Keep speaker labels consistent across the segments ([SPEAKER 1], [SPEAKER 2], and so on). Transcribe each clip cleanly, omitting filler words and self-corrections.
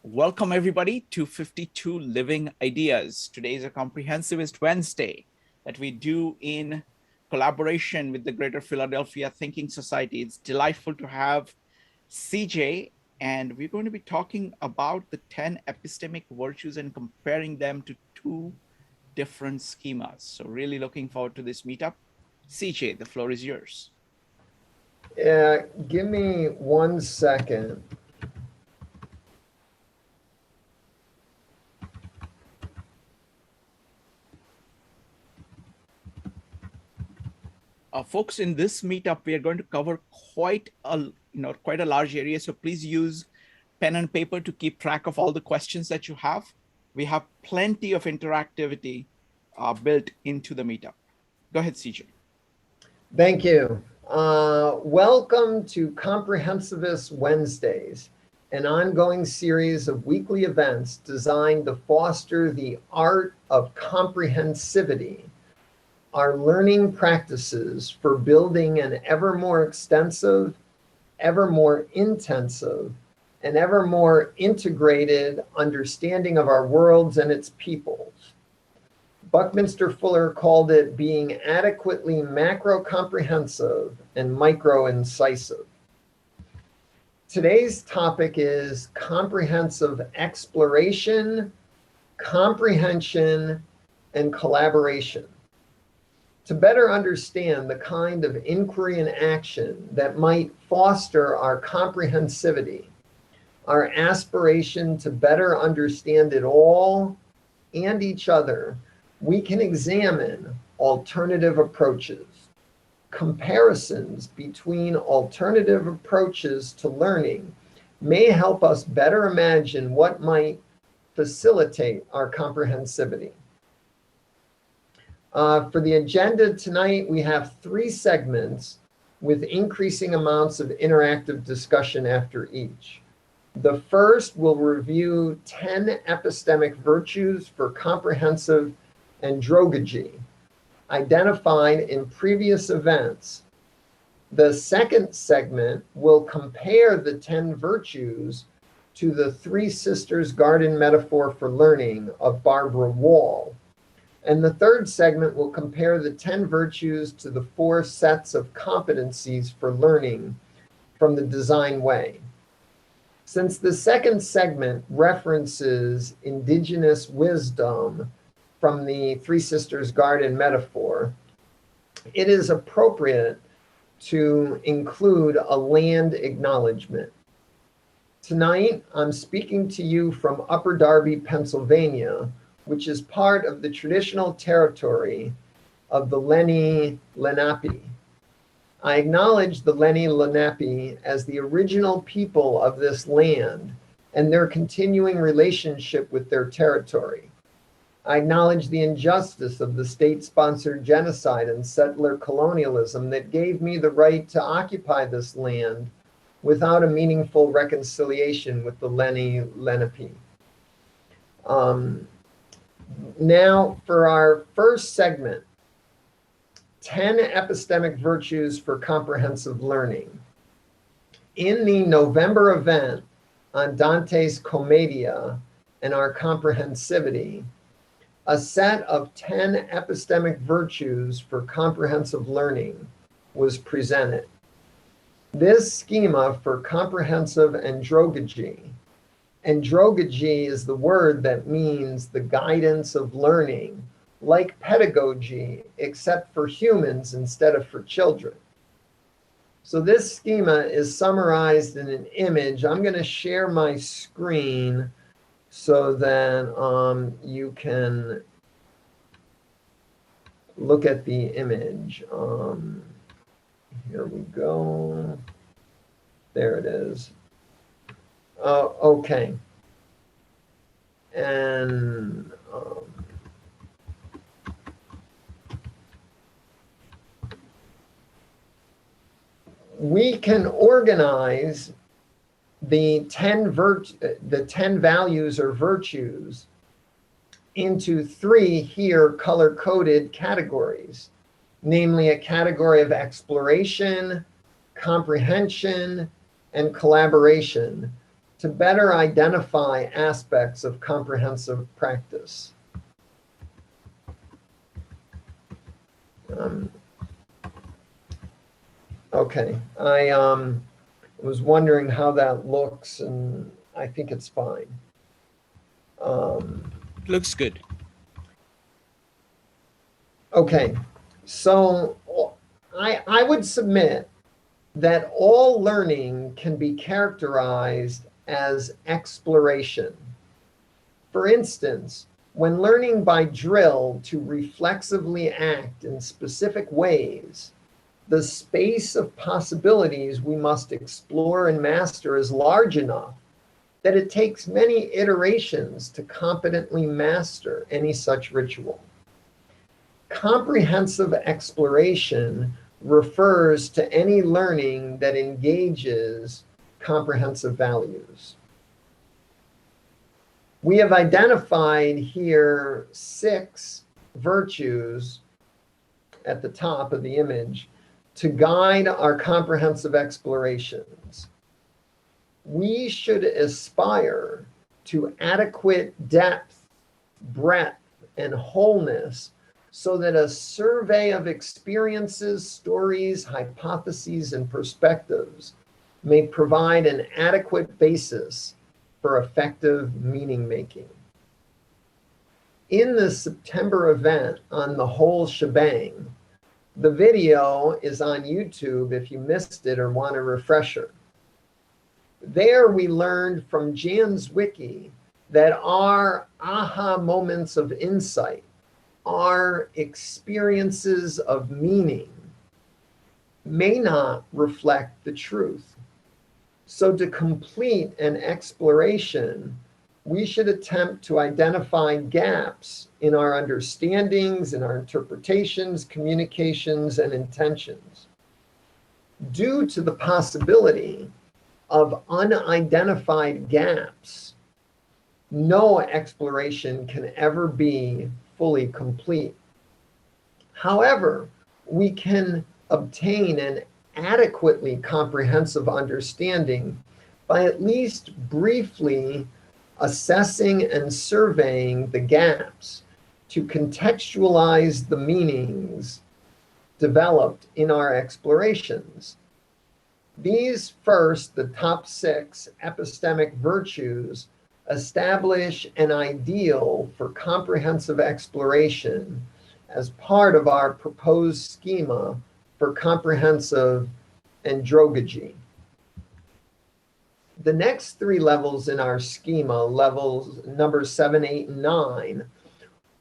[SPEAKER 1] Welcome everybody to 52 Living Ideas. Today is a Comprehensivist Wednesday that we do in collaboration with the Greater Philadelphia Thinking Society. It's delightful to have CJ, and we're going to be talking about the 10 epistemic virtues and comparing them to two different schemas. So really looking forward to this meetup. CJ, the floor is yours.
[SPEAKER 2] Give me 1 second.
[SPEAKER 1] Folks, in this meetup, we are going to cover quite a large area. So please use pen and paper to keep track of all the questions that you have. We have plenty of interactivity built into the meetup. Go ahead, CJ.
[SPEAKER 2] Thank you. Welcome to Comprehensivist Wednesdays, an ongoing series of weekly events designed to foster the art of comprehensivity, our learning practices for building an ever more extensive, ever more intensive, and ever more integrated understanding of our worlds and its peoples. Buckminster Fuller called it being adequately macro-comprehensive and micro-incisive. Today's topic is comprehensive exploration, comprehension, and collaboration. To better understand the kind of inquiry and action that might foster our comprehensivity, our aspiration to better understand it all and each other, we can examine alternative approaches. Comparisons between alternative approaches to learning may help us better imagine what might facilitate our comprehensivity. For the agenda tonight, we have 3 segments with increasing amounts of interactive discussion after each. The first will review 10 epistemic virtues for comprehensive andragogy, identified in previous events. The second segment will compare the 10 virtues to the Three Sisters Garden metaphor for learning of Barbara Wall. And the third segment will compare the 10 virtues to the 4 sets of competencies for learning from the design way. Since the second segment references indigenous wisdom from the Three Sisters Garden metaphor, it is appropriate to include a land acknowledgement. Tonight, I'm speaking to you from Upper Darby, Pennsylvania, which is part of the traditional territory of the Lenni Lenape. I acknowledge the Lenni Lenape as the original people of this land and their continuing relationship with their territory. I acknowledge the injustice of the state-sponsored genocide and settler colonialism that gave me the right to occupy this land without a meaningful reconciliation with the Lenni Lenape. Now, for our first segment, 10 epistemic virtues for comprehensive learning. In the November event on Dante's Commedia and our comprehensivity, a set of 10 epistemic virtues for comprehensive learning was presented. This schema for comprehensive andragogy. Andragogy is the word that means the guidance of learning, like pedagogy, except for humans instead of for children. So this schema is summarized in an image. I'm going to share my screen so that you can look at the image. Here we go. There it is. Okay. And we can organize the 10 values or virtues into 3 here color-coded categories, namely a category of exploration, comprehension, and collaboration, to better identify aspects of comprehensive practice. Okay, I was wondering how that looks, and I think it's fine.
[SPEAKER 1] Looks good.
[SPEAKER 2] Okay, so I would submit that all learning can be characterized as exploration. For instance, when learning by drill to reflexively act in specific ways, the space of possibilities we must explore and master is large enough that it takes many iterations to competently master any such ritual. Comprehensive exploration refers to any learning that engages comprehensive values. We have identified here 6 virtues at the top of the image to guide our comprehensive explorations. We should aspire to adequate depth, breadth, and wholeness so that a survey of experiences, stories, hypotheses, and perspectives may provide an adequate basis for effective meaning making. In the September event on the whole shebang, the video is on YouTube if you missed it or want a refresher. There we learned from Jan's Wiki that our aha moments of insight, our experiences of meaning, may not reflect the truth. So to complete an exploration, we should attempt to identify gaps in our understandings, in our interpretations, communications, and intentions. Due to the possibility of unidentified gaps, no exploration can ever be fully complete. However, we can obtain an adequately comprehensive understanding by at least briefly assessing and surveying the gaps to contextualize the meanings developed in our explorations. These first, the top 6 epistemic virtues, establish an ideal for comprehensive exploration as part of our proposed schema for comprehensive andragogy. The next 3 levels in our schema, levels number 7, 8, and 9,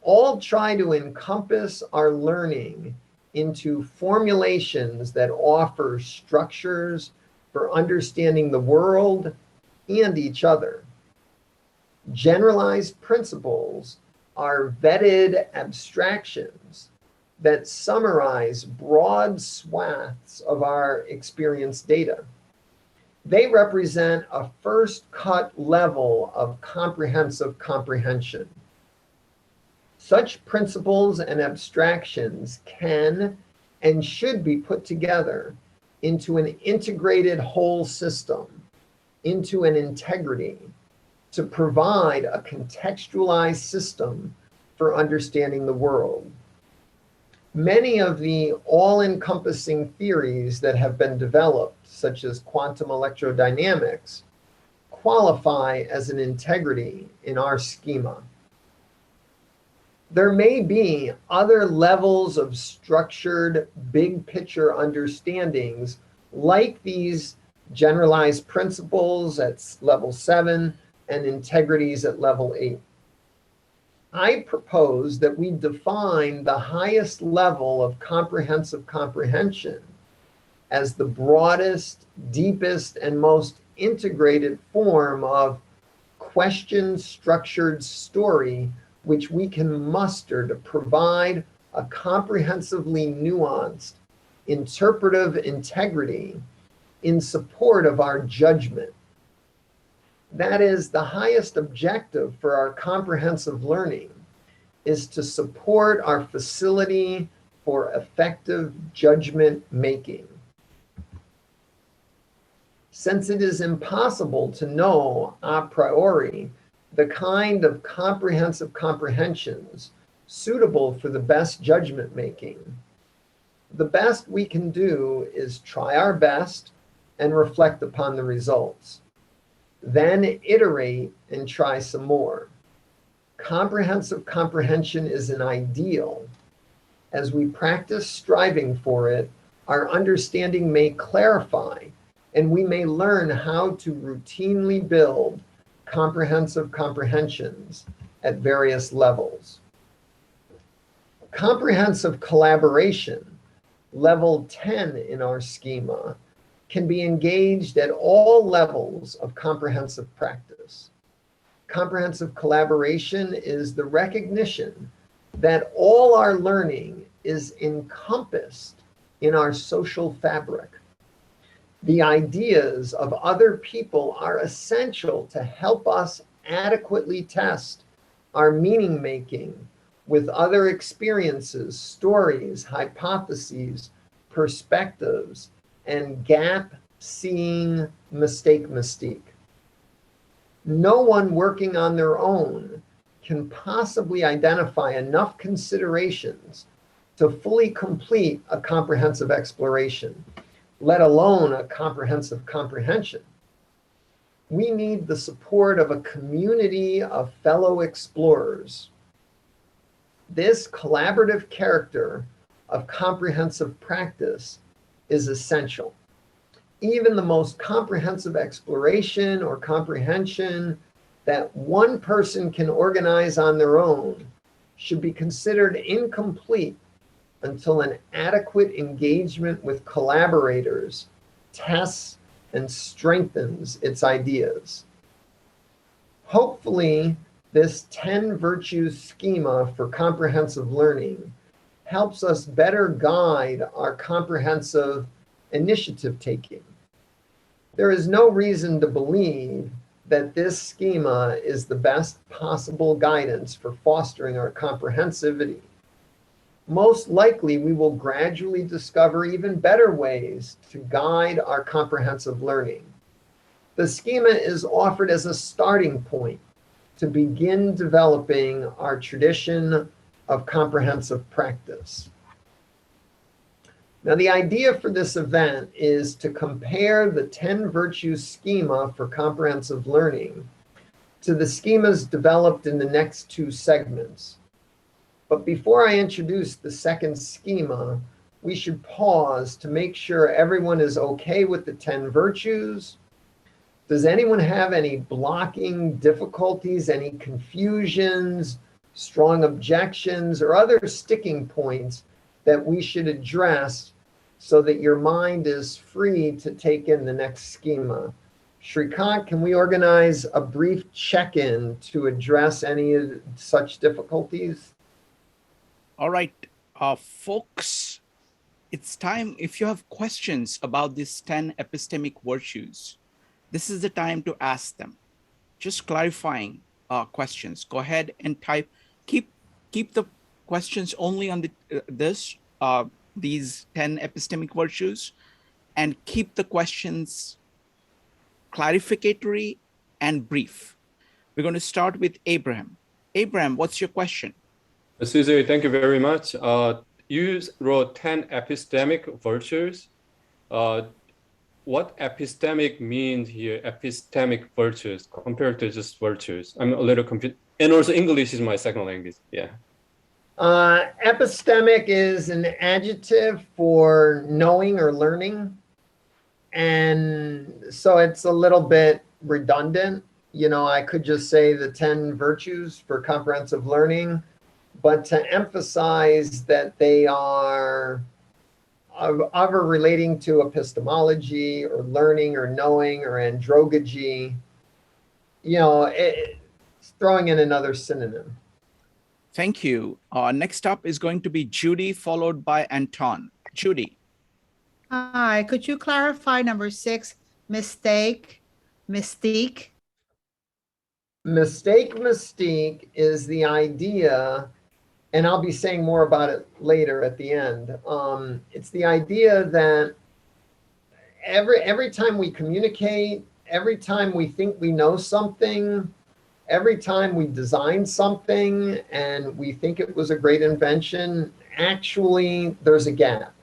[SPEAKER 2] all try to encompass our learning into formulations that offer structures for understanding the world and each other. Generalized principles are vetted abstractions that summarize broad swaths of our experience data. They represent a first cut level of comprehensive comprehension. Such principles and abstractions can and should be put together into an integrated whole system, into an integrity, to provide a contextualized system for understanding the world. Many of the all-encompassing theories that have been developed, such as quantum electrodynamics, qualify as an integrity in our schema. There may be other levels of structured, big picture understandings like these generalized principles at level 7 and integrities at level 8. I propose that we define the highest level of comprehensive comprehension as the broadest, deepest, and most integrated form of question-structured story which we can muster to provide a comprehensively nuanced, interpretive integrity in support of our judgment. That is, the highest objective for our comprehensive learning is to support our facility for effective judgment making. since it is impossible to know a priori the kind of comprehensive comprehensions suitable for the best judgment making. The best we can do is try our best and reflect upon the results. Then iterate and try some more. Comprehensive comprehension is an ideal. As we practice striving for it, our understanding may clarify, and we may learn how to routinely build comprehensive comprehensions at various levels. Comprehensive collaboration, level 10 in our schema, can be engaged at all levels of comprehensive practice. Comprehensive collaboration is the recognition that all our learning is encompassed in our social fabric. The ideas of other people are essential to help us adequately test our meaning making with other experiences, stories, hypotheses, perspectives, and gap seeing mystique. No one working on their own can possibly identify enough considerations to fully complete a comprehensive exploration, let alone a comprehensive comprehension. We need the support of a community of fellow explorers. This collaborative character of comprehensive practice is essential. Even the most comprehensive exploration or comprehension that one person can organize on their own should be considered incomplete until an adequate engagement with collaborators tests and strengthens its ideas. Hopefully, this 10 virtues schema for comprehensive learning helps us better guide our comprehensive initiative taking. There is no reason to believe that this schema is the best possible guidance for fostering our comprehensivity. Most likely, we will gradually discover even better ways to guide our comprehensive learning. The schema is offered as a starting point to begin developing our tradition of comprehensive practice. Now, the idea for this event is to compare the 10 virtues schema for comprehensive learning to the schemas developed in the next two segments. But before I introduce the second schema, we should pause to make sure everyone is okay with the 10 virtues. Does anyone have any blocking difficulties, any confusions, strong objections, or other sticking points that we should address so that your mind is free to take in the next schema? Shrikant, can we organize a brief check-in to address any such difficulties?
[SPEAKER 1] All right, folks, it's time. If you have questions about these 10 epistemic virtues, this is the time to ask them. Just clarifying questions. Go ahead and type. Keep the questions only on these 10 epistemic virtues, and keep the questions clarificatory and brief. We're going to start with Abraham. Abraham, what's your question?
[SPEAKER 3] Caesar, thank you very much. You wrote 10 epistemic virtues. What epistemic means here, epistemic virtues, compared to just virtues? I'm a little confused. And also English is my second language, yeah.
[SPEAKER 2] Epistemic is an adjective for knowing or learning. And so it's a little bit redundant. You know, I could just say the 10 virtues for comprehensive learning, but to emphasize that they are either relating to epistemology or learning or knowing or andragogy, you know, it's throwing in another synonym.
[SPEAKER 1] Thank you. Next up is going to be Judy, followed by Anton. Judy.
[SPEAKER 4] Hi, could you clarify number 6, mystique?
[SPEAKER 2] Mystique is the idea, and I'll be saying more about it later at the end. It's the idea that every time we communicate, every time we think we know something, every time we design something and we think it was a great invention, actually there's a gap.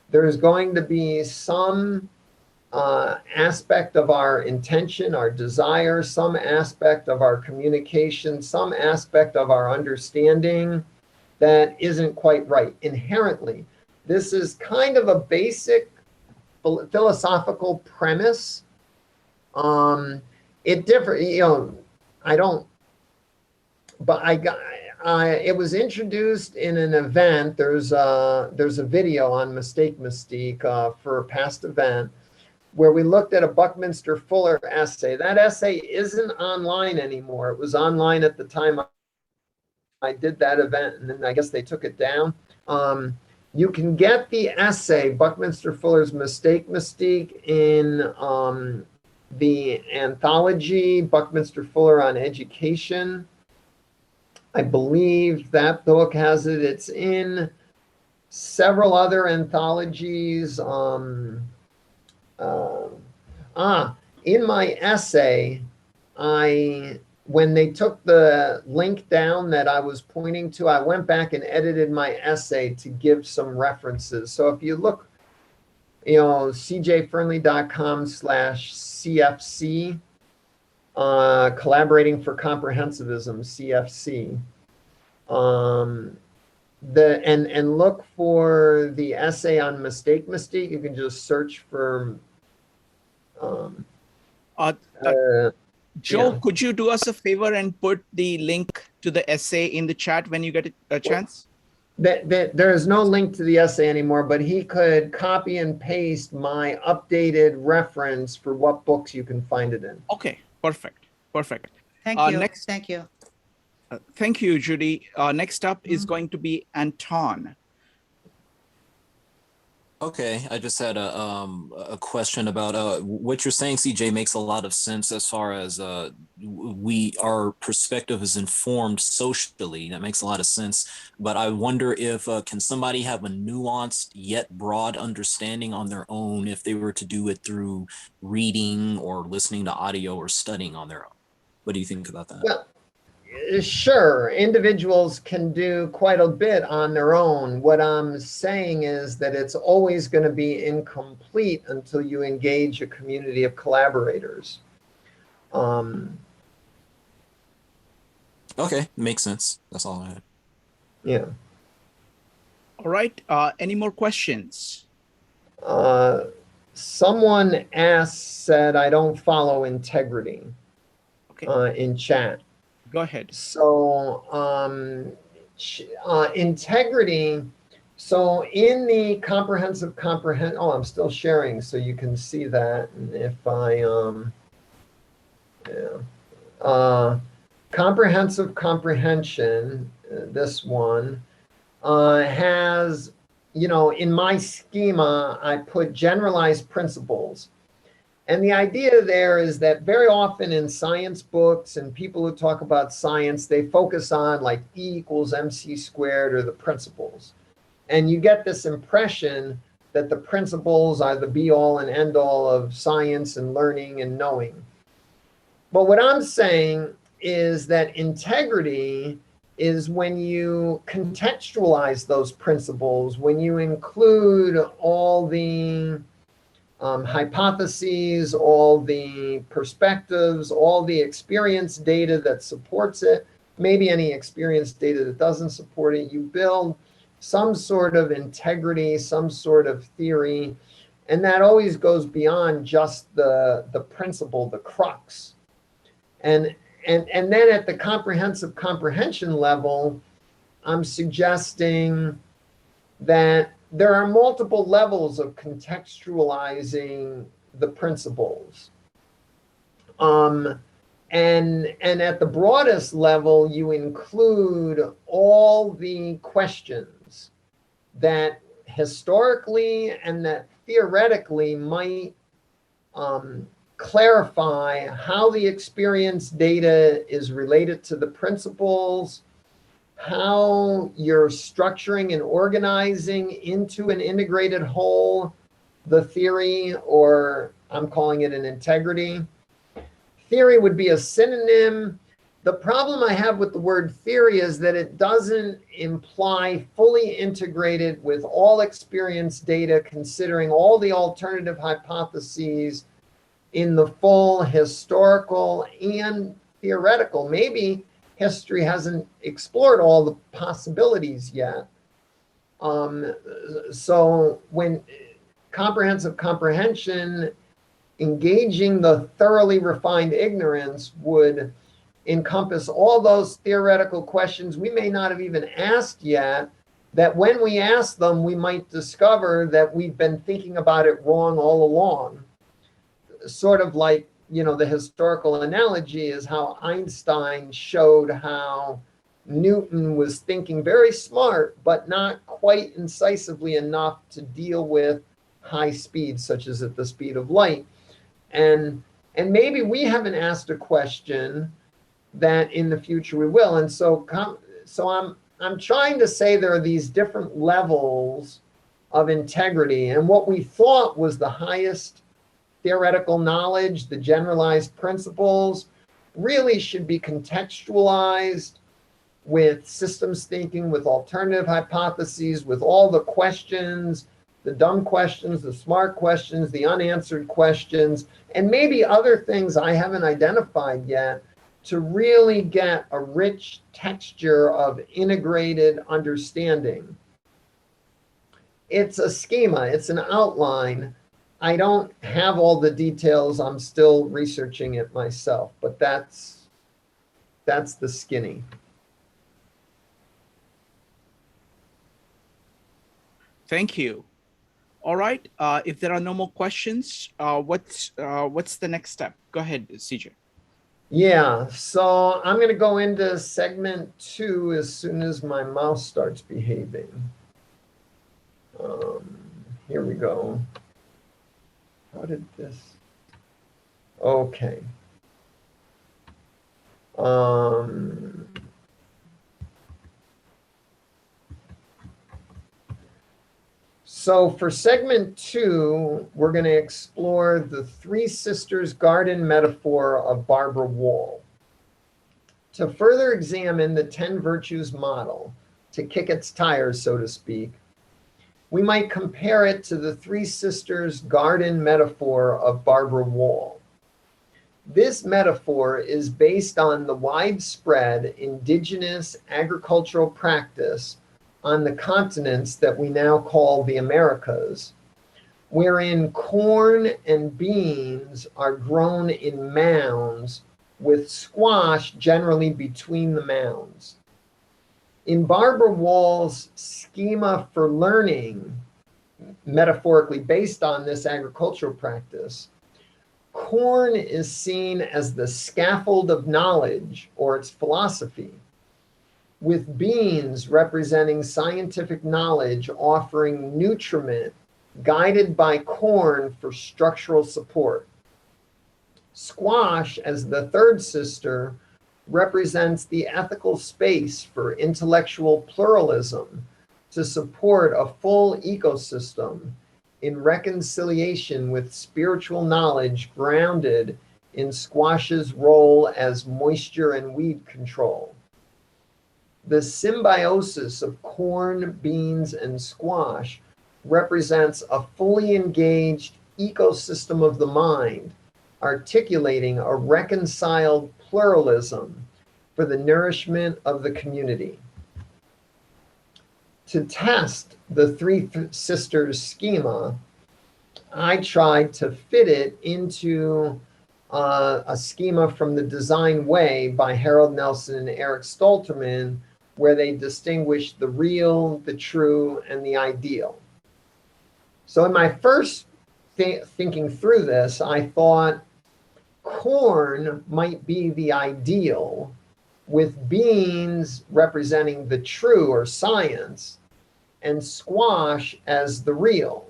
[SPEAKER 2] There's going to be some aspect of our intention, our desire, some aspect of our communication, some aspect of our understanding that isn't quite right inherently. This is kind of a basic philosophical premise. It differs, you know, I don't, but it was introduced in an event. There's a video on Mistake Mystique for a past event where we looked at a Buckminster Fuller essay. That essay isn't online anymore. It was online at the time I did that event, and then I guess they took it down. You can get the essay, Buckminster Fuller's Mistake Mystique, in the anthology, Buckminster Fuller on Education. I believe that book has it. It's in several other anthologies. In my essay, when they took the link down that I was pointing to, I went back and edited my essay to give some references. So if you look, you know, cjfernley.com/CFC, collaborating for comprehensivism, CFC. And look for the essay on Mistake Mystique. You can just search for
[SPEAKER 1] Joe,
[SPEAKER 2] yeah.
[SPEAKER 1] could you do us a favor and put the link to the essay in the chat when you get a chance?
[SPEAKER 2] There is no link to the essay anymore, but he could copy and paste my updated reference for what books you can find it in.
[SPEAKER 1] Okay, perfect.
[SPEAKER 4] Thank you.
[SPEAKER 1] Next,
[SPEAKER 4] Thank you.
[SPEAKER 1] thank you, Judy. Next up is going to be Anton.
[SPEAKER 5] Okay, I just had a question about what you're saying, CJ, makes a lot of sense as far as our perspective is informed socially. That makes a lot of sense. But I wonder if can somebody have a nuanced yet broad understanding on their own if they were to do it through reading or listening to audio or studying on their own? What do you think about that?
[SPEAKER 2] Well, sure, individuals can do quite a bit on their own. What I'm saying is that it's always going to be incomplete until you engage a community of collaborators.
[SPEAKER 5] Okay, makes sense. That's all I had.
[SPEAKER 2] Yeah.
[SPEAKER 1] All right. Any more questions?
[SPEAKER 2] Someone said, I don't follow integrity.
[SPEAKER 1] Okay.
[SPEAKER 2] In chat.
[SPEAKER 1] Go ahead.
[SPEAKER 2] So integrity, so in the I'm still sharing so you can see that. And if I, comprehensive comprehension, this one, has, you know, in my schema, I put generalized principles. And the idea there is that very often in science books and people who talk about science, they focus on like E=mc² or the principles. And you get this impression that the principles are the be-all and end-all of science and learning and knowing. But what I'm saying is that integrity is when you contextualize those principles, when you include all the hypotheses, all the perspectives, all the experience data that supports it, maybe any experience data that doesn't support it. You build some sort of integrity, some sort of theory, and that always goes beyond just the principle, the crux. And then at the comprehensive comprehension level, I'm suggesting that there are multiple levels of contextualizing the principles. And at the broadest level, you include all the questions that historically and that theoretically might clarify how the experience data is related to the principles, how you're structuring and organizing into an integrated whole the theory, or I'm calling it an integrity. Theory would be a synonym. The problem I have with the word theory is that it doesn't imply fully integrated with all experience data, considering all the alternative hypotheses in the full historical and theoretical. Maybe history hasn't explored all the possibilities yet. So when comprehensive comprehension, engaging the thoroughly refined ignorance would encompass all those theoretical questions we may not have even asked yet, that when we ask them, we might discover that we've been thinking about it wrong all along. Sort of like, you know, the historical analogy is how Einstein showed how Newton was thinking very smart, but not quite incisively enough to deal with high speeds, such as at the speed of light. And maybe we haven't asked a question that in the future we will. And so I'm trying to say there are these different levels of integrity, and what we thought was the highest theoretical knowledge, the generalized principles, really should be contextualized with systems thinking, with alternative hypotheses, with all the questions, the dumb questions, the smart questions, the unanswered questions, and maybe other things I haven't identified yet, to really get a rich texture of integrated understanding. It's a schema, it's an outline. I don't have all the details. I'm still researching it myself, but that's the skinny.
[SPEAKER 1] Thank you. All right. If there are no more questions, what's the next step? Go ahead, CJ.
[SPEAKER 2] Yeah, so I'm going to go into segment 2 as soon as my mouse starts behaving. Here we go. How did this? Okay. So for segment 2, we're going to explore the Three Sisters Garden metaphor of Barbara Wall. To further examine the 10 virtues model, to kick its tires, so to speak, we might compare it to the Three Sisters Garden metaphor of Barbara Wall. This metaphor is based on the widespread indigenous agricultural practice on the continents that we now call the Americas, wherein corn and beans are grown in mounds with squash generally between the mounds. In Barbara Wall's schema for learning, metaphorically based on this agricultural practice, corn is seen as the scaffold of knowledge, or its philosophy, with beans representing scientific knowledge offering nutriment guided by corn for structural support. Squash, as the third sister, represents the ethical space for intellectual pluralism to support a full ecosystem in reconciliation with spiritual knowledge grounded in squash's role as moisture and weed control. The symbiosis of corn, beans, and squash represents a fully engaged ecosystem of the mind, articulating a reconciled pluralism for the nourishment of the community. To test the Three Sisters schema, I tried to fit it into a schema from The Design Way by Harold Nelson and Eric Stolterman, where they distinguish the real, the true, and the ideal. So in my first thinking through this, I thought corn might be the ideal, with beans representing the true or science, and squash as the real.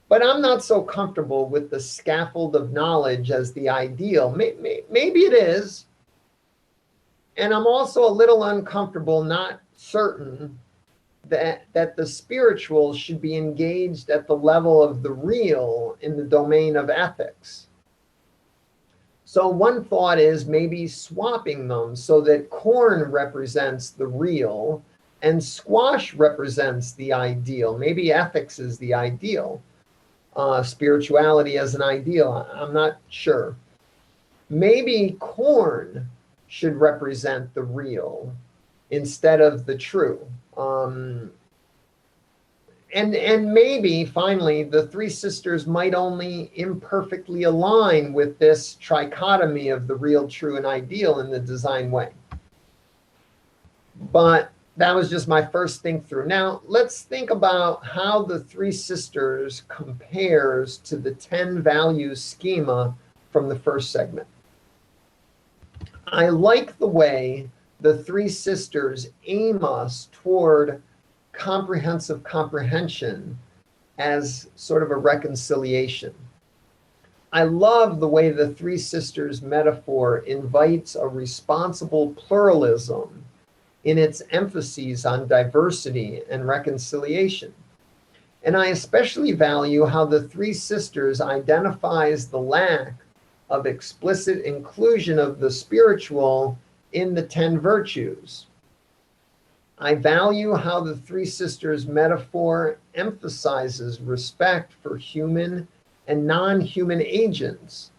[SPEAKER 2] But I'm not so comfortable with the scaffold of knowledge as the ideal. Maybe it is. And I'm also a little uncomfortable, not certain, that the spiritual should be engaged at the level of the real in the domain of ethics. So one thought is maybe swapping them so that corn represents the real and squash represents the ideal. Maybe ethics is the ideal, spirituality as an ideal. I'm not sure. Maybe corn should represent the real instead of the true. And maybe finally the three sisters might only imperfectly align with this trichotomy of the real, true, and ideal in the design way. But that was just my first think through. Now let's think about how the three sisters compares to the 10 values schema from the first segment. I like the way the three sisters aim us toward comprehensive comprehension as sort of a reconciliation. I love the way the three sisters metaphor invites a responsible pluralism in its emphases on diversity and reconciliation. And I especially value how the three sisters identifies the lack of explicit inclusion of the spiritual in the 10 virtues. I value how the three sisters metaphor emphasizes respect for human and non-human agents.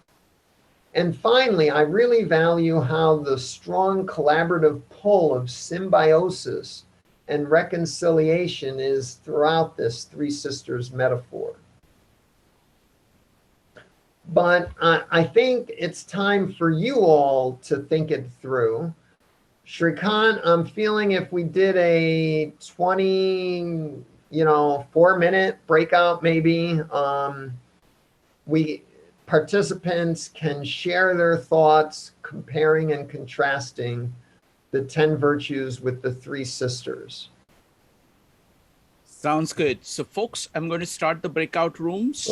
[SPEAKER 2] And finally, I really value how the strong collaborative pull of symbiosis and reconciliation is throughout this three sisters metaphor. But I think it's time for you all to think it through. Shrikant, I'm feeling if we did a 4-minute breakout, maybe, participants can share their thoughts, comparing and contrasting the 10 virtues with the three sisters.
[SPEAKER 1] Sounds good. So folks, I'm going to start the breakout rooms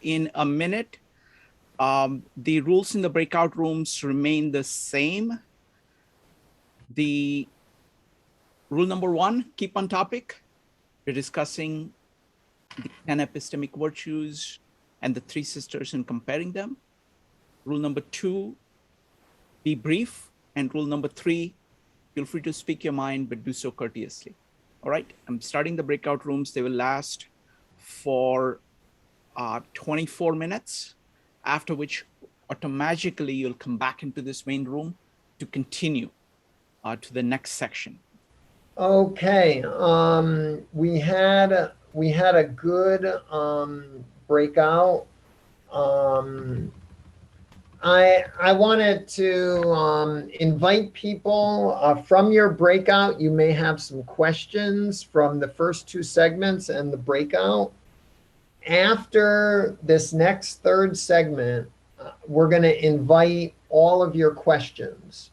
[SPEAKER 1] in a minute. The rules in the breakout rooms remain the same. The rule number 1, keep on topic. We're discussing the 10 epistemic virtues and the three sisters and comparing them. Rule number 2, be brief. And rule number 3, feel free to speak your mind, but do so courteously. All right, I'm starting the breakout rooms. They will last for 24 minutes, after which automatically you'll come back into this main room to continue to the next section.
[SPEAKER 2] Okay, we had a good breakout. I wanted to invite people from your breakout. You may have some questions from the first 2 segments and the breakout. After this next 3rd segment, we're going to invite all of your questions.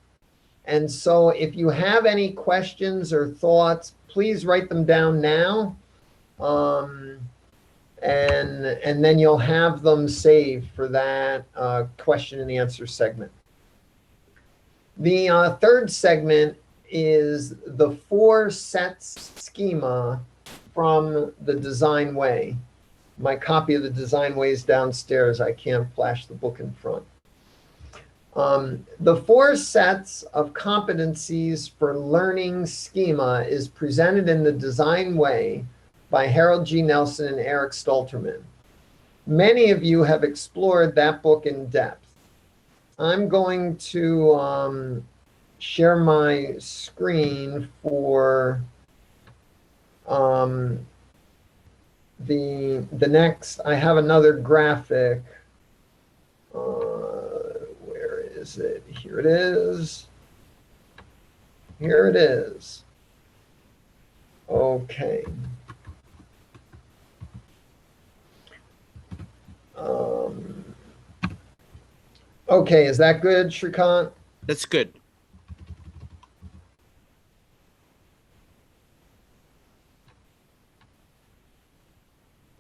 [SPEAKER 2] And so if you have any questions or thoughts, please write them down now. And then you'll have them saved for that question and answer segment. The 3rd segment is the 4 sets schema from the Design Way. My copy of the Design Way is downstairs. I can't flash the book in front. The 4 sets of competencies for learning schema is presented in the Design Way by Harold G. Nelson and Eric Stolterman. Many of you have explored that book in depth. I'm going to share my screen for the next. I have another graphic. Where is it? Here it is. Here it is. Okay. Okay, is that good, Shrikant?
[SPEAKER 1] That's good.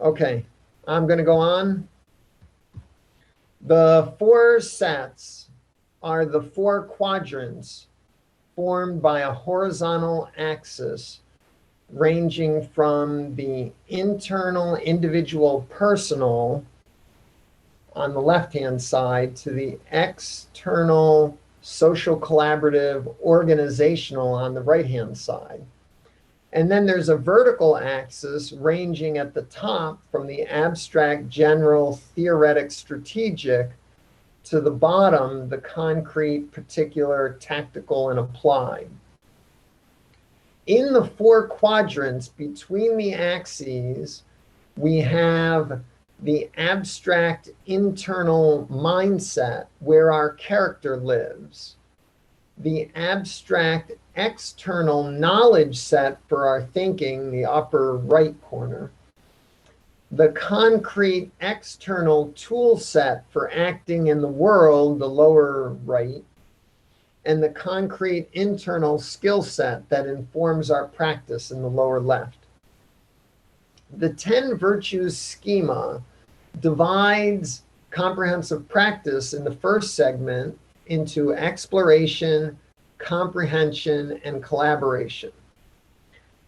[SPEAKER 2] Okay, I'm going to go on. The 4 sets are the 4 quadrants formed by a horizontal axis ranging from the internal, individual, personal on the left-hand side to the external, social, collaborative, organizational on the right-hand side. And then there's a vertical axis ranging at the top from the abstract, general, theoretic, strategic to the bottom, the concrete, particular, tactical, and applied. In the four quadrants between the axes, we have the abstract internal mindset where our character lives, the abstract external knowledge set for our thinking, the upper right corner, the concrete external tool set for acting in the world, the lower right, and the concrete internal skill set that informs our practice in the lower left. The 10 Virtues schema divides comprehensive practice in the first segment into exploration, comprehension, and collaboration.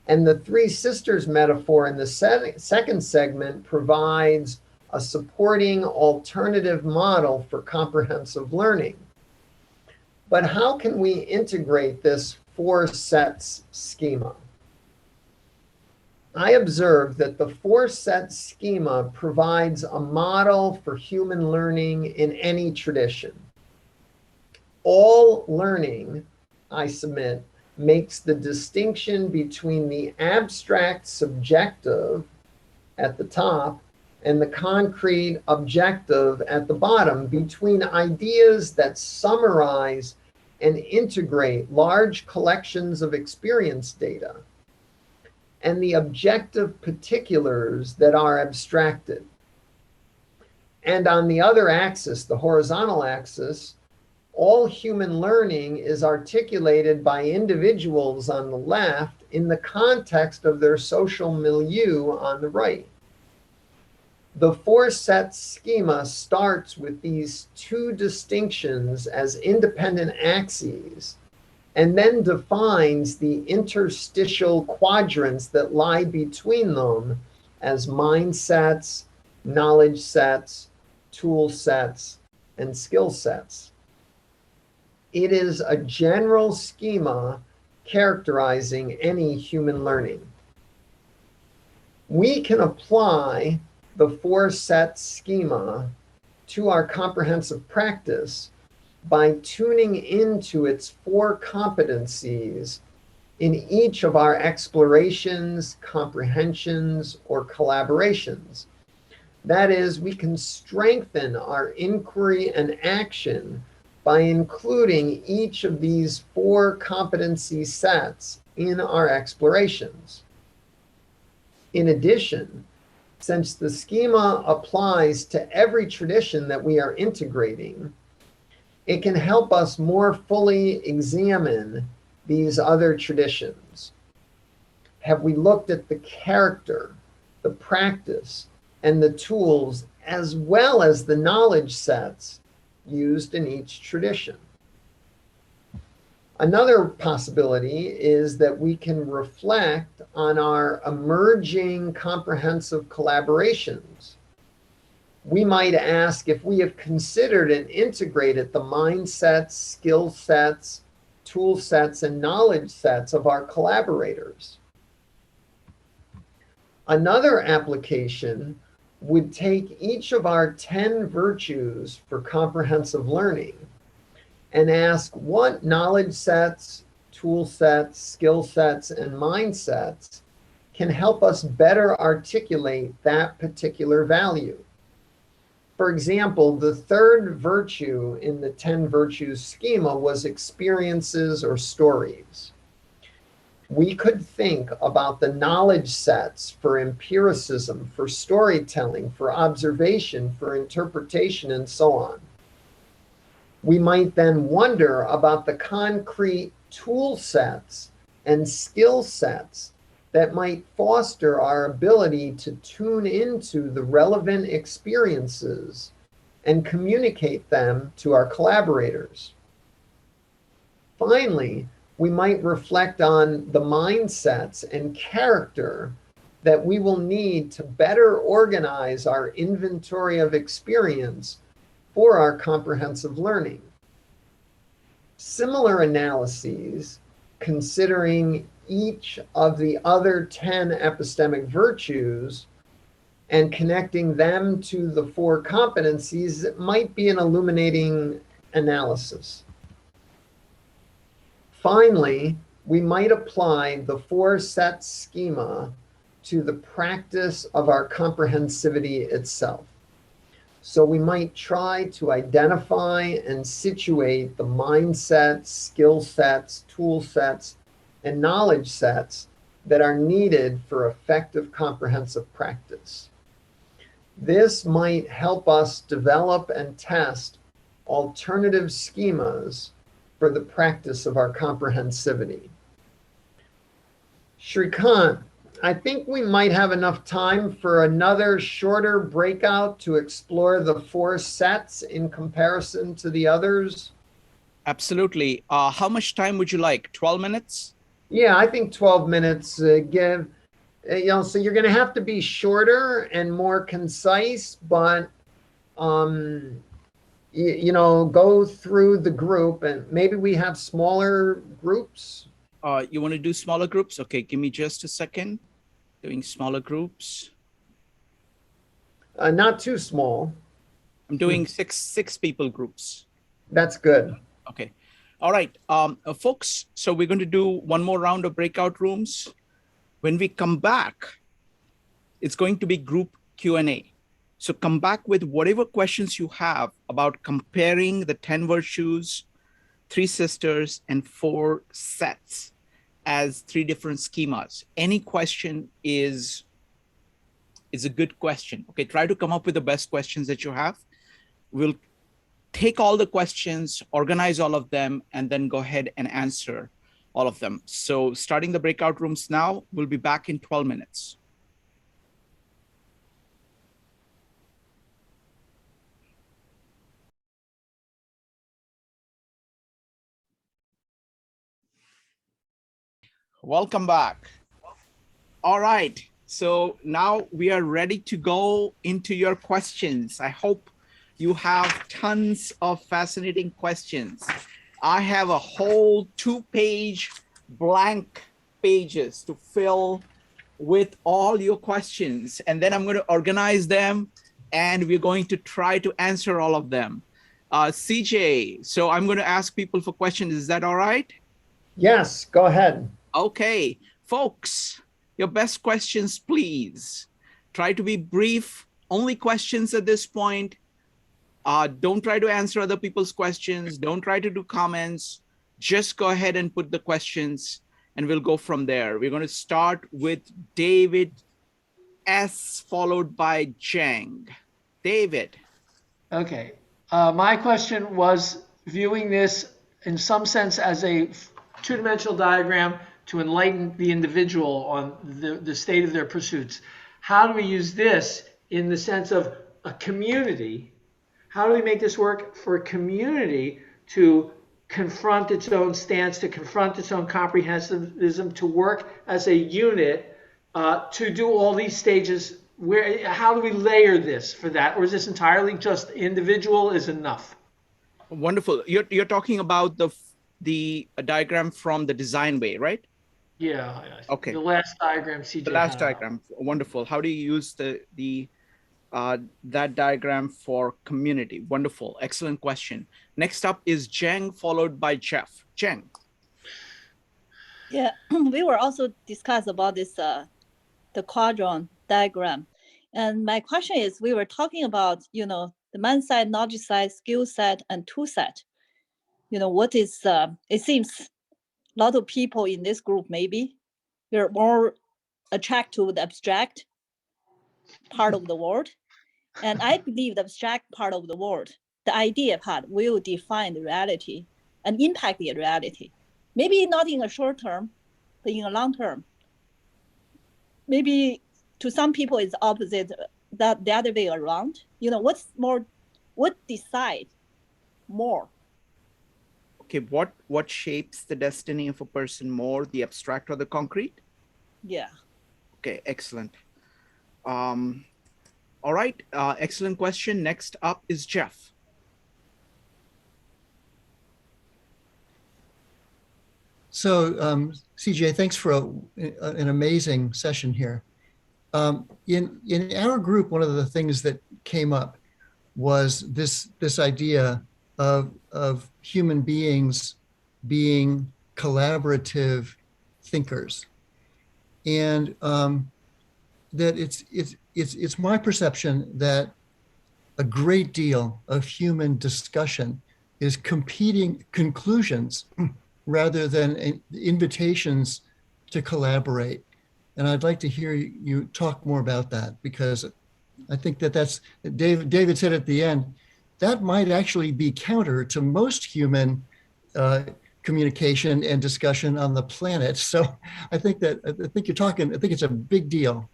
[SPEAKER 2] And the three sisters metaphor in the second segment provides a supporting alternative model for comprehensive learning. But how can we integrate this four sets schema? I observe that the four set schema provides a model for human learning in any tradition. All learning, I submit, makes the distinction between the abstract subjective at the top and the concrete objective at the bottom, between ideas that summarize and integrate large collections of experience data and the objective particulars that are abstracted. And on the other axis, the horizontal axis, all human learning is articulated by individuals on the left in the context of their social milieu on the right. The four set schema starts with these two distinctions as independent axes and then defines the interstitial quadrants that lie between them as mindsets, knowledge sets, tool sets, and skill sets. It is a general schema characterizing any human learning. We can apply the four set schema to our comprehensive practice by tuning into its four competencies in each of our explorations, comprehensions, or collaborations. That is, we can strengthen our inquiry and action by including each of these four competency sets in our explorations. In addition, since the schema applies to every tradition that we are integrating, it can help us more fully examine these other traditions. Have we looked at the character, the practice, and the tools, as well as the knowledge sets used in each tradition? Another possibility is that we can reflect on our emerging comprehensive collaborations. We might ask if we have considered and integrated the mindsets, skill sets, tool sets, and knowledge sets of our collaborators. Another application would take each of our 10 virtues for comprehensive learning and ask what knowledge sets, tool sets, skill sets, and mindsets can help us better articulate that particular value. For example, the third virtue in the 10 virtues schema was experiences or stories. We could think about the knowledge sets for empiricism, for storytelling, for observation, for interpretation, and so on. We might then wonder about the concrete tool sets and skill sets that might foster our ability to tune into the relevant experiences and communicate them to our collaborators. Finally, we might reflect on the mindsets and character that we will need to better organize our inventory of experience for our comprehensive learning. Similar analyses, considering each of the other 10 epistemic virtues and connecting them to the 4 competencies, it might be an illuminating analysis. Finally, we might apply the 4-set schema to the practice of our comprehensivity itself. So we might try to identify and situate the mindsets, skill sets, tool sets, and knowledge sets that are needed for effective comprehensive practice. This might help us develop and test alternative schemas for the practice of our comprehensivity. Shrikant, I think we might have enough time for another shorter breakout to explore the 4 sets in comparison to the others.
[SPEAKER 1] Absolutely. How much time would you like? 12 minutes?
[SPEAKER 2] Yeah, I think 12 minutes so you're going to have to be shorter and more concise, but go through the group, and maybe we have smaller groups.
[SPEAKER 1] You want to do smaller groups? Okay, give me just a second. Doing smaller groups.
[SPEAKER 2] Not too small.
[SPEAKER 1] I'm doing six people groups.
[SPEAKER 2] That's good.
[SPEAKER 1] Okay. All right, folks. So we're going to do one more round of breakout rooms. When we come back, it's going to be group Q&A. So come back with whatever questions you have about comparing the 10 virtues, 3 sisters, and 4 sets as 3 different schemas. Any question is a good question. Okay, try to come up with the best questions that you have. We'll take all the questions, organize all of them, and then go ahead and answer all of them. So starting the breakout rooms now, we'll be back in 12 minutes. Welcome back. All right, so now we are ready to go into your questions. I hope you have tons of fascinating questions. I have a whole 2-page blank pages to fill with all your questions, and then I'm going to organize them, and we're going to try to answer all of them. CJ, so I'm going to ask people for questions. Is that all right?
[SPEAKER 2] Yes, go ahead.
[SPEAKER 1] Okay, folks, your best questions, please. Try to be brief, only questions at this point. Don't try to answer other people's questions. Don't try to do comments. Just go ahead and put the questions, and we'll go from there. We're going to start with David S, followed by Jang. David.
[SPEAKER 6] Okay. My question was viewing this in some sense as a 2-dimensional diagram to enlighten the individual on the state of their pursuits. How do we use this in the sense of a community? How do we make this work for a community to confront its own stance, to confront its own comprehensivism, to work as a unit, to do all these stages? How do we layer this for that? Or is this entirely just individual is enough?
[SPEAKER 1] Wonderful. You're talking about the diagram from the design way, right?
[SPEAKER 6] Yeah.
[SPEAKER 1] Okay.
[SPEAKER 6] The last diagram, CJ.
[SPEAKER 1] The last diagram. Wonderful. How do you use that diagram for community? Wonderful. Excellent question. Next up is Jang, followed by Jeff. Jang.
[SPEAKER 7] Yeah, we were also discuss about this the quadrant diagram, and my question is, we were talking about the mindset, knowledge set, skill set, and tool set. What is it seems a lot of people in this group maybe they're more attracted to the abstract part of the world, and I believe the abstract part of the world, the idea part, will define the reality and impact the reality. Maybe not in a short term, but in a long term. Maybe to some people it's opposite, that the other way around. What decide more?
[SPEAKER 1] Okay, what shapes the destiny of a person more, the abstract or the concrete?
[SPEAKER 7] Yeah.
[SPEAKER 1] Okay, excellent. All right, excellent question. Next up is Jeff.
[SPEAKER 8] So, CJ, thanks for an amazing session here. In our group, one of the things that came up was this idea of human beings being collaborative thinkers, and that it's my perception that a great deal of human discussion is competing conclusions rather than invitations to collaborate. And I'd like to hear you talk more about that, because I think that's, David said at the end, that might actually be counter to most human communication and discussion on the planet. So I think it's a big deal.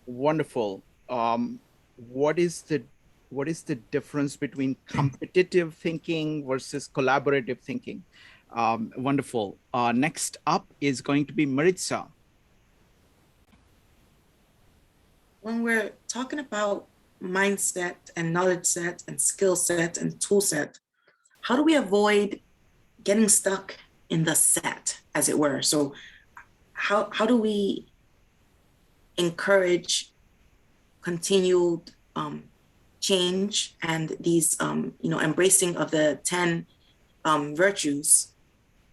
[SPEAKER 1] Wonderful. What is the difference between competitive thinking versus collaborative thinking? Wonderful. Next up is going to be Maritza.
[SPEAKER 9] When we're talking about mindset and knowledge set and skill set and tool set, how do we avoid getting stuck in the set, as it were? So how do we encourage continued change and these, embracing of the 10 virtues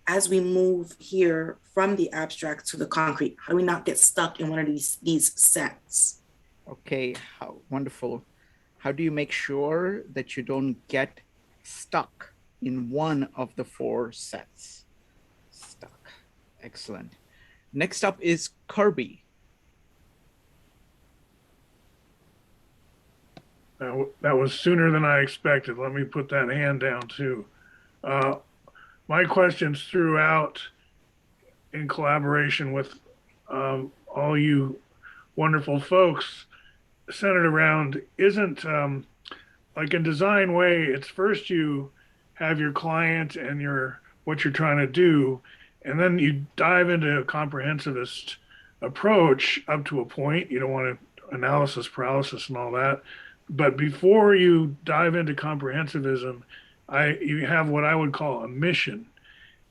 [SPEAKER 9] as we move here from the abstract to the concrete? How do we not get stuck in one of these sets?
[SPEAKER 1] Okay, how wonderful. How do you make sure that you don't get stuck in one of the 4 sets? Stuck. Excellent. Next up is Kirby.
[SPEAKER 10] That was sooner than I expected. Let me put that hand down too. My questions throughout, in collaboration with all you wonderful folks, centered around, isn't like in design way, it's first you have your client and what you're trying to do, and then you dive into a comprehensivist approach up to a point. You don't want to analysis paralysis and all that. But before you dive into comprehensivism, you have what I would call a mission.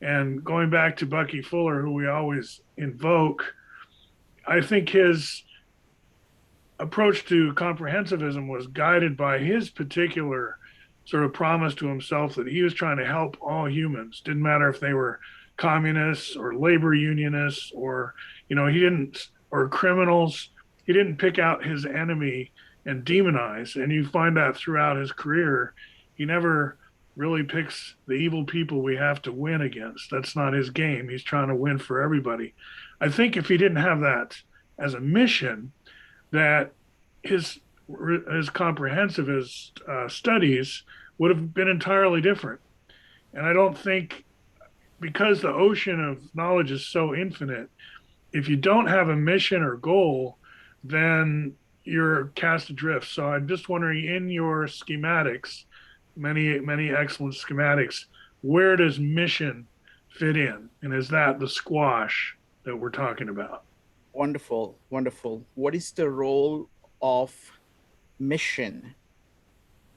[SPEAKER 10] And going back to Bucky Fuller, who we always invoke, I think his approach to comprehensivism was guided by his particular sort of promise to himself that he was trying to help all humans. Didn't matter if they were communists or labor unionists or, or criminals. He didn't pick out his enemy and demonize. And you find that throughout his career. He never really picks the evil people we have to win against. That's not his game. He's trying to win for everybody. I think if he didn't have that as a mission, that his comprehensivist studies would have been entirely different. And I don't think, because the ocean of knowledge is so infinite, if you don't have a mission or goal, then you're cast adrift. So I'm just wondering, in your schematics, many excellent schematics, where does mission fit in? And is that the squash that we're talking about?
[SPEAKER 1] Wonderful, wonderful. What is the role of mission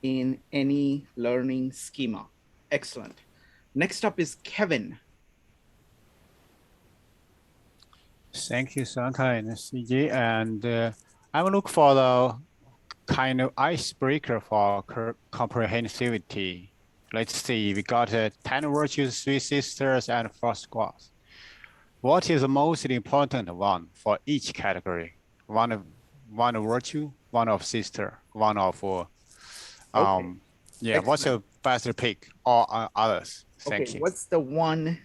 [SPEAKER 1] in any learning schema? Excellent. Next up is Kevin.
[SPEAKER 11] Thank you, Santa and CJ. And I will look for the kind of icebreaker for comprehensivity. Let's see, we got 10 virtues, 3 sisters, and 4 squads. What is the most important one for each category? One virtue, one of sister, one of
[SPEAKER 1] Okay.
[SPEAKER 11] yeah.
[SPEAKER 1] Excellent.
[SPEAKER 11] What's your best pick, or others? Thank you.
[SPEAKER 1] What's the one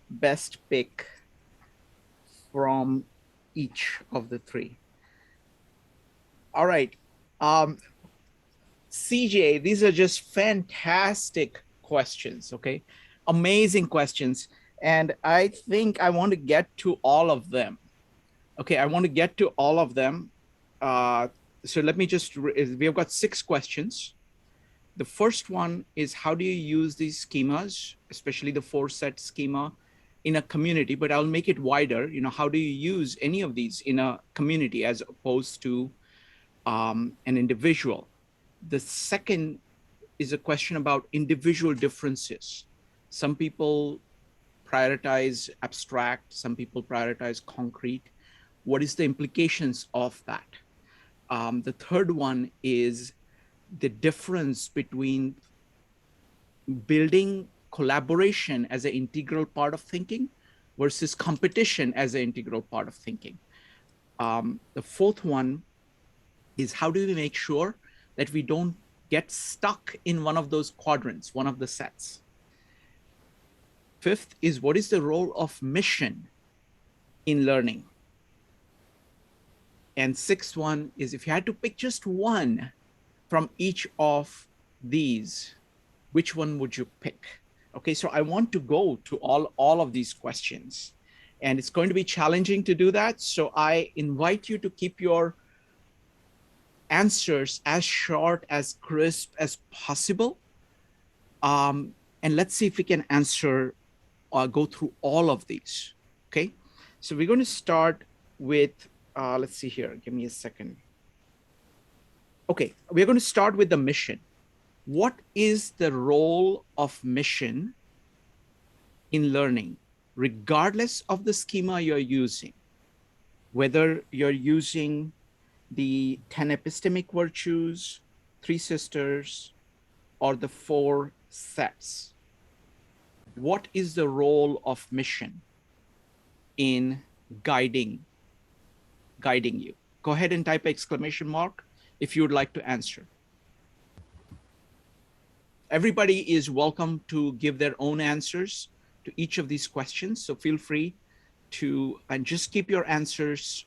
[SPEAKER 1] best pick from each of the 3? All right. CJ, these are just fantastic questions, okay? Amazing questions. And I think I want to get to all of them. Okay, I want to get to all of them. So let me just, we have got 6 questions. The first one is, how do you use these schemas, especially the 4-set schema, in a community? But I'll make it wider. How do you use any of these in a community as opposed to an individual? The second is a question about individual differences. Some people prioritize abstract, some people prioritize concrete. What is the implications of that? The third one is the difference between building collaboration as an integral part of thinking versus competition as an integral part of thinking. The fourth one is, how do we make sure that we don't get stuck in one of those quadrants, one of the sets? Fifth is, what is the role of mission in learning? And sixth one is, if you had to pick just one from each of these, which one would you pick? Okay, so I want to go to all of these questions, and it's going to be challenging to do that. So I invite you to keep your answers as short, as crisp as possible. And let's see if we can answer or go through all of these. Okay, so we're going to start with, let's see here, give me a second. Okay, we're going to start with the mission. What is the role of mission in learning, regardless of the schema you're using? Whether you're using the 10 Epistemic Virtues, 3 Sisters, or the 4 sets. What is the role of mission in guiding you? Go ahead and type exclamation mark if you would like to answer. Everybody is welcome to give their own answers to each of these questions. So feel free to, and just keep your answers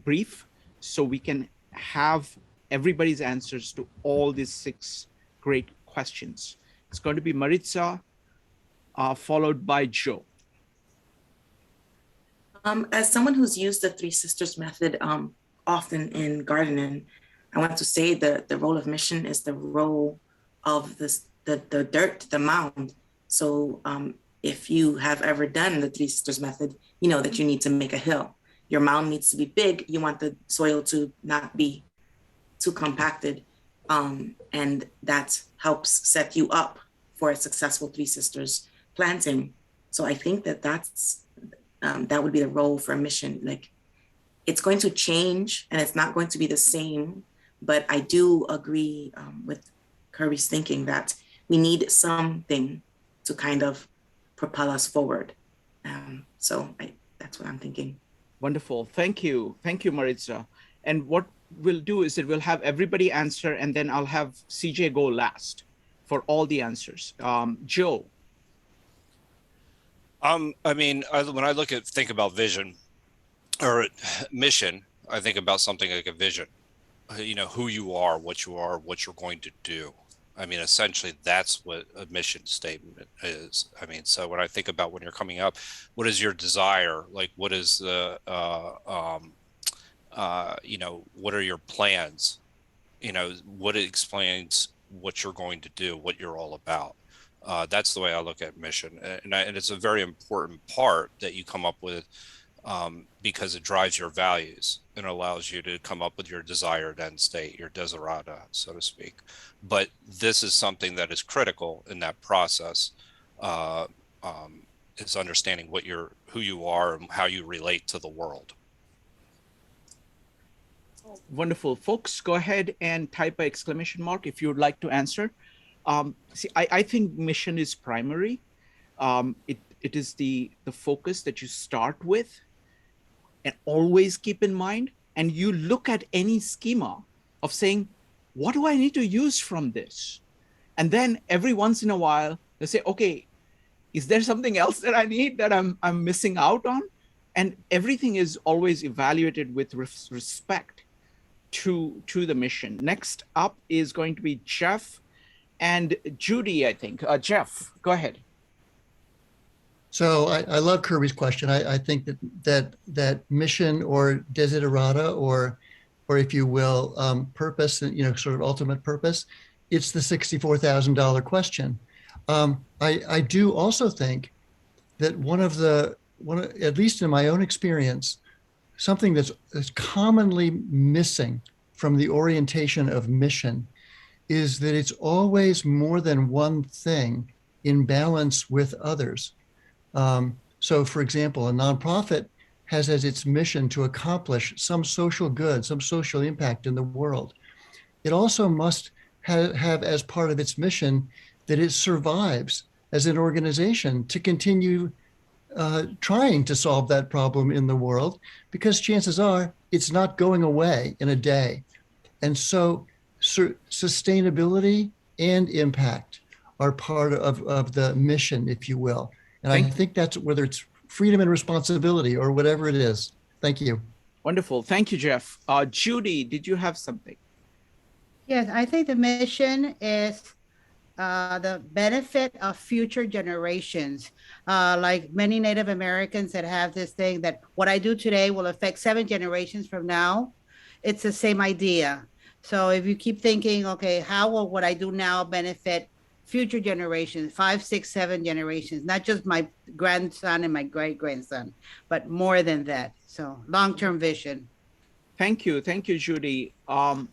[SPEAKER 1] brief so we can have everybody's answers to all these 6 great questions. It's going to be Maritza, followed by Joe.
[SPEAKER 9] As someone who's used the 3 Sisters method often in gardening, I want to say that the role of mission is the role of the dirt, the mound. So if you have ever done the 3 Sisters method, you know that you need to make a hill. Your mound needs to be big. You want the soil to not be too compacted. And that helps set you up for a successful 3 Sisters planting. So I think that that would be the role for a mission. Like, it's going to change and it's not going to be the same, but I do agree with Kirby's thinking that we need something to kind of propel us forward. So that's what I'm thinking.
[SPEAKER 1] Wonderful. Thank you. Thank you, Maritza. And what we'll do is that we'll have everybody answer, and then I'll have CJ go last for all the answers. Joe.
[SPEAKER 12] I mean, when I think about vision or mission, I think about something like a vision. You know, who you are, what you're going to do. I mean, essentially, that's what a mission statement is. I mean, so when I think about when you're coming up, what is your desire? Like, what is the, you know, what are your plans? You know, what explains what you're going to do, what you're all about. That's the way I look at mission. And it's a very important part that you come up with because it drives your values and allows you to come up with your desired end state, your desiderata, so to speak. But this is something that is critical in that process. Is understanding who you are and how you relate to the world.
[SPEAKER 1] Wonderful. Folks, go ahead and type an exclamation mark if you would like to answer. See, I think mission is primary. It is the focus that you start with and always keep in mind. And you look at any schema of saying, what do I need to use from this? And then every once in a while, they say, okay, is there something else that I need that I'm missing out on? And everything is always evaluated with respect to the mission. Next up is going to be Jeff and Judy, I think. Jeff, go ahead.
[SPEAKER 8] So I love Kirby's question. I think that mission or desiderata or if you will, purpose, you know, sort of ultimate purpose it's the $64,000 question. I do also think that at least in my own experience, something that's commonly missing from the orientation of mission is that it's always more than one thing in balance with others. So for example, a nonprofit has as its mission to accomplish some social good, some social impact in the world. It also must have as part of its mission that it survives as an organization to continue trying to solve that problem in the world, because chances are it's not going away in a day. And so sustainability and impact are part of the mission, if you will. And I think that's whether it's freedom and responsibility or whatever it is. Thank you.
[SPEAKER 1] Wonderful. Thank you, Jeff. Judy, did you have something?
[SPEAKER 4] Yes, I think the mission is the benefit of future generations. Like many Native Americans that have this thing that what I do today will affect 7 generations from now. It's the same idea. So if you keep thinking, okay, how will what I do now benefit future generations, 5, 6, 7 generations, not just my grandson and my great-grandson, but more than that. So long-term vision.
[SPEAKER 1] Thank you. Thank you, Judy.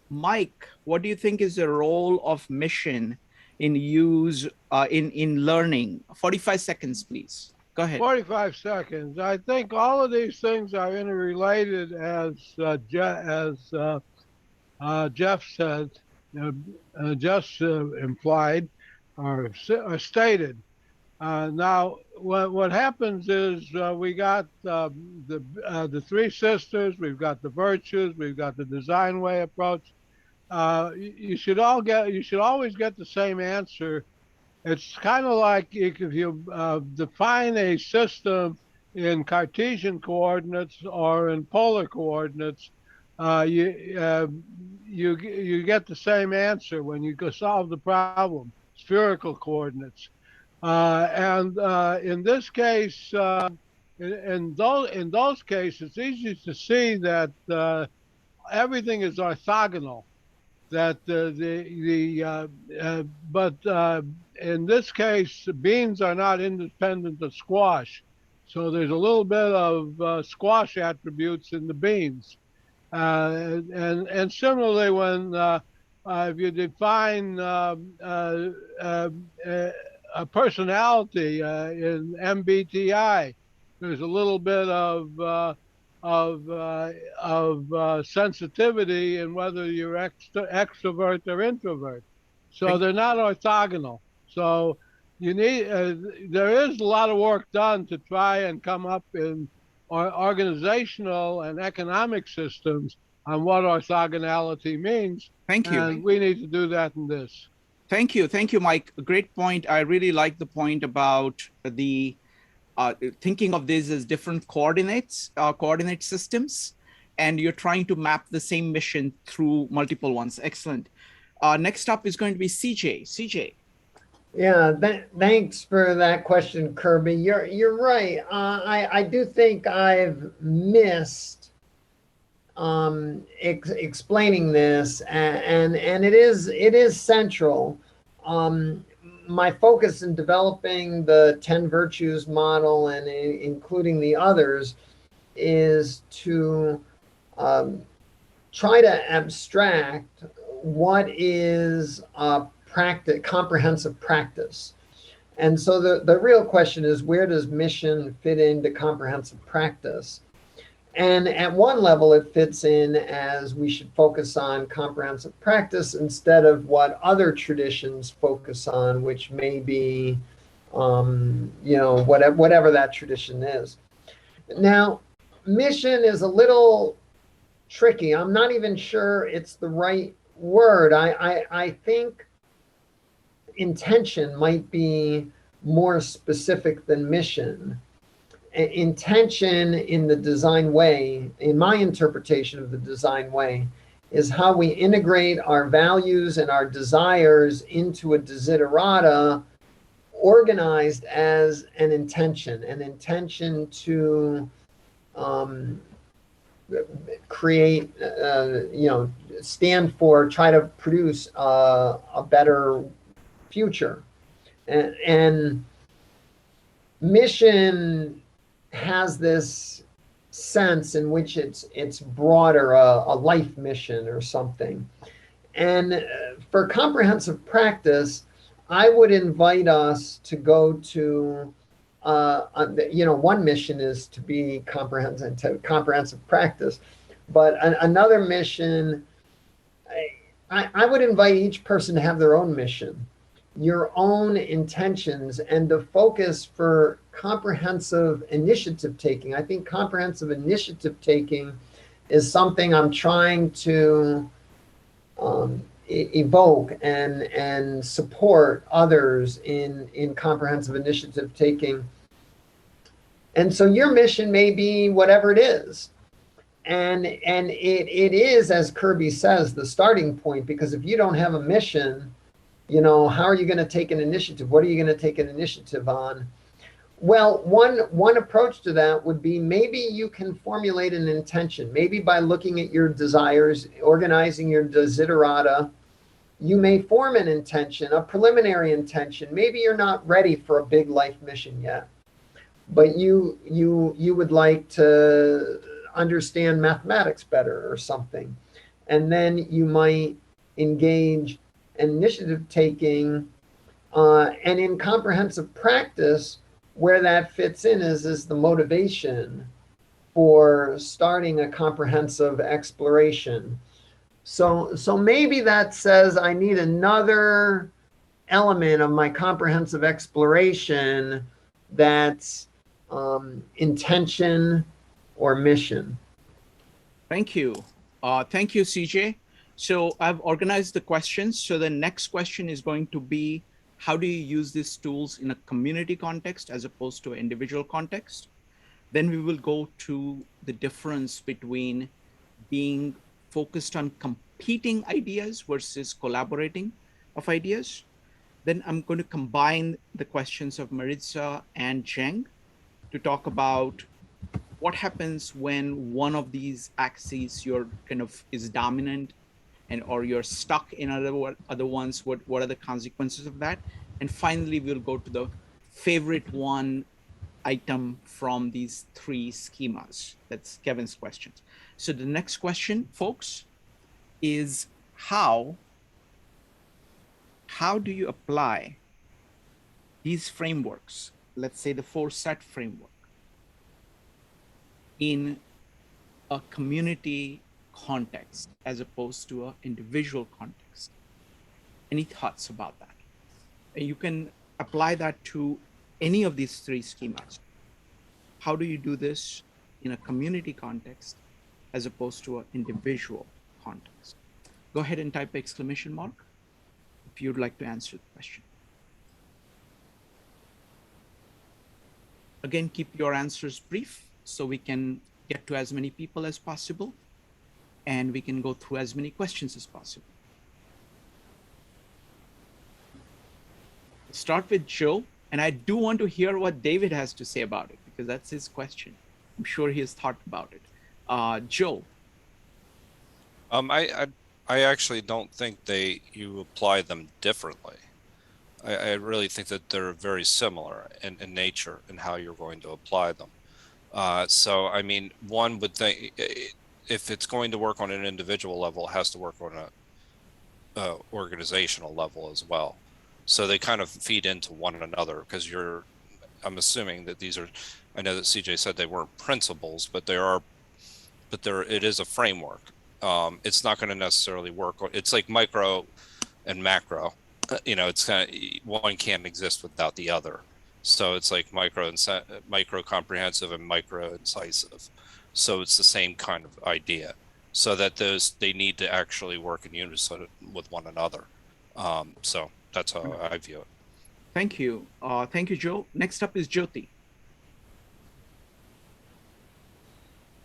[SPEAKER 1] Mike, what do you think is the role of mission in in learning? 45 seconds, please. Go ahead.
[SPEAKER 13] 45 seconds. I think all of these things are interrelated, as Jeff said, just implied or stated. Now, what happens is we got the 3 sisters, we've got the virtues, we've got the design way approach. You should always get the same answer. It's kind of like if you define a system in Cartesian coordinates or in polar coordinates, you get the same answer when you go solve the problem, spherical coordinates. And in this case, in those cases, it's easy to see that everything is orthogonal. That but in this case, beans are not independent of squash. So there's a little bit of squash attributes in the beans. And similarly, when if you define a personality in MBTI, there's a little bit of sensitivity in whether you're extrovert or introvert. So they're not orthogonal. So you need there is a lot of work done to try and come up in organizational and economic systems on what orthogonality means.
[SPEAKER 1] Thank you.
[SPEAKER 13] And we need to do that in this.
[SPEAKER 1] Thank you. Thank you, Mike. A great point. I really like the point about the thinking of this as different coordinate systems, and you're trying to map the same mission through multiple ones. Excellent. Next up is going to be CJ. CJ.
[SPEAKER 2] Yeah, thanks for that question, Kirby. You're right. I do think I've missed explaining this, and it is central. My focus in developing the 10 virtues model and including the others is to try to abstract what is a comprehensive practice. And so the real question is, where does mission fit into comprehensive practice? And at one level, it fits in as we should focus on comprehensive practice instead of what other traditions focus on, which may be, whatever that tradition is. Now, mission is a little tricky. I'm not even sure it's the right word. I think intention might be more specific than mission. Intention in the design way, in my interpretation of the design way, is how we integrate our values and our desires into a desiderata organized as an intention to create, stand for try to produce a better future. And mission has this sense in which it's broader, a life mission or something. And for comprehensive practice, I would invite us to go to, one mission is to be comprehensive practice, but another mission, I would invite each person to have their own mission, your own intentions, and the focus for comprehensive initiative taking. I think comprehensive initiative taking is something I'm trying to evoke and support others in comprehensive initiative taking. And so your mission may be whatever it is. And it is, as Kirby says, the starting point, because if you don't have a mission, how are you going to take an initiative? What are you going to take an initiative on? Well, one approach to that would be maybe you can formulate an intention. Maybe by looking at your desires, organizing your desiderata, you may form an intention, a preliminary intention. Maybe you're not ready for a big life mission yet, but you would like to understand mathematics better or something. And then you might engage in initiative taking, and in comprehensive practice, where that fits in is the motivation for starting a comprehensive exploration. So maybe that says I need another element of my comprehensive exploration that's intention or mission.
[SPEAKER 1] Thank you. Thank you, CJ. So I've organized the questions. So the next question is going to be, how do you use these tools in a community context as opposed to an individual context? Then we will go to the difference between being focused on competing ideas versus collaborating of ideas. Then I'm going to combine the questions of Maritza and Zheng to talk about what happens when one of these axes is dominant, or you're stuck in other ones. What are the consequences of that? And finally, we'll go to the favorite one item from these three schemas. That's Kevin's questions. So the next question, folks, is how do you apply these frameworks, let's say the 4-set framework, in a community context as opposed to an individual context? Any thoughts about that? And you can apply that to any of these three schemas. How do you do this in a community context as opposed to an individual context? Go ahead and type exclamation mark if you'd like to answer the question. Again, keep your answers brief so we can get to as many people as possible and we can go through as many questions as possible. Start with Joe, and I do want to hear what David has to say about it because that's his question. I'm sure he has thought about it. Joe.
[SPEAKER 12] I actually don't think you apply them differently. I really think that they're very similar in nature and how you're going to apply them. So, I mean, one would think if it's going to work on an individual level, it has to work on a organizational level as well. So they kind of feed into one another because I'm assuming that these are, I know that CJ said they weren't principles, but it is a framework. It's not going to necessarily work. It's like micro and macro. It's kind of, one can't exist without the other. So it's like micro comprehensive and micro incisive. So it's the same kind of idea. So that they need to actually work in unison with one another. So that's how I view it.
[SPEAKER 1] Thank you. Thank you, Joe. Next up is Jyoti.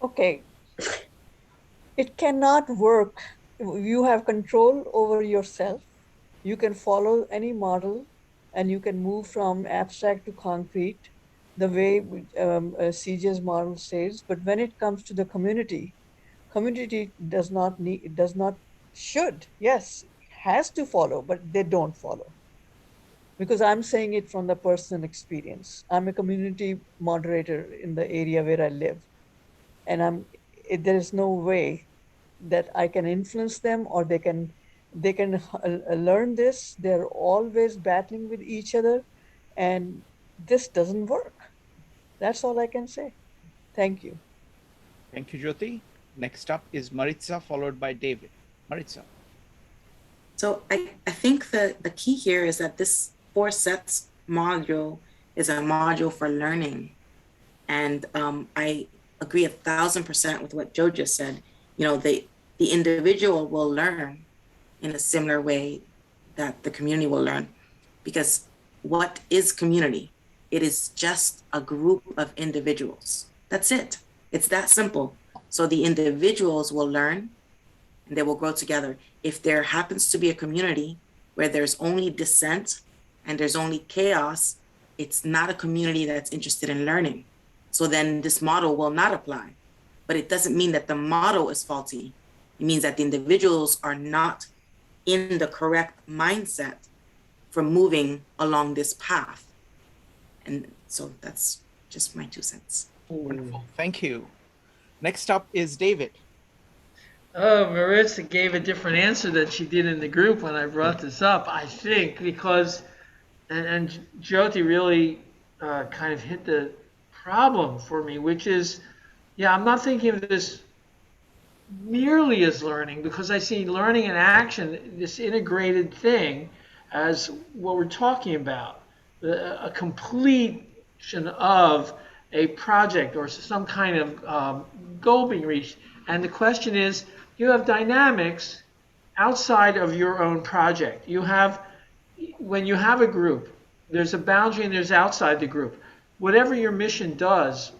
[SPEAKER 14] Okay. It cannot work. You have control over yourself. You can follow any model and you can move from abstract to concrete the way CJ's model says. But when it comes to the community does not should, yes, has to follow, but they don't follow. Because I'm saying it from the personal experience. I'm a community moderator in the area where I live. And there is no way that I can influence them or they can learn this. They're always battling with each other, and this doesn't work. That's all I can say. Thank you.
[SPEAKER 1] Thank you, Jyoti. Next up is Maritza, followed by David. Maritza.
[SPEAKER 9] So I think the key here is that this 4 sets module is a module for learning. And I agree 1,000% with what Joe just said. You know, the individual will learn in a similar way that the community will learn. Because what is community? It is just a group of individuals. That's it. It's that simple. So the individuals will learn and they will grow together. If there happens to be a community where there's only dissent and there's only chaos, it's not a community that's interested in learning. So then this model will not apply. But it doesn't mean that the model is faulty. It means that the individuals are not in the correct mindset for moving along this path. And so that's just my 2 cents.
[SPEAKER 1] Wonderful. Thank you. Next up is David.
[SPEAKER 6] Oh, Maritza gave a different answer than she did in the group when I brought this up, I think, because, and Jyoti really kind of hit the problem for me, which is, yeah, I'm not thinking of this merely as learning, because I see learning and action, this integrated thing, as what we're talking about, a completion of a project or some kind of goal being reached. And the question is, you have dynamics outside of your own project. You have, when you have a group, there's a boundary and there's outside the group. Whatever your mission does,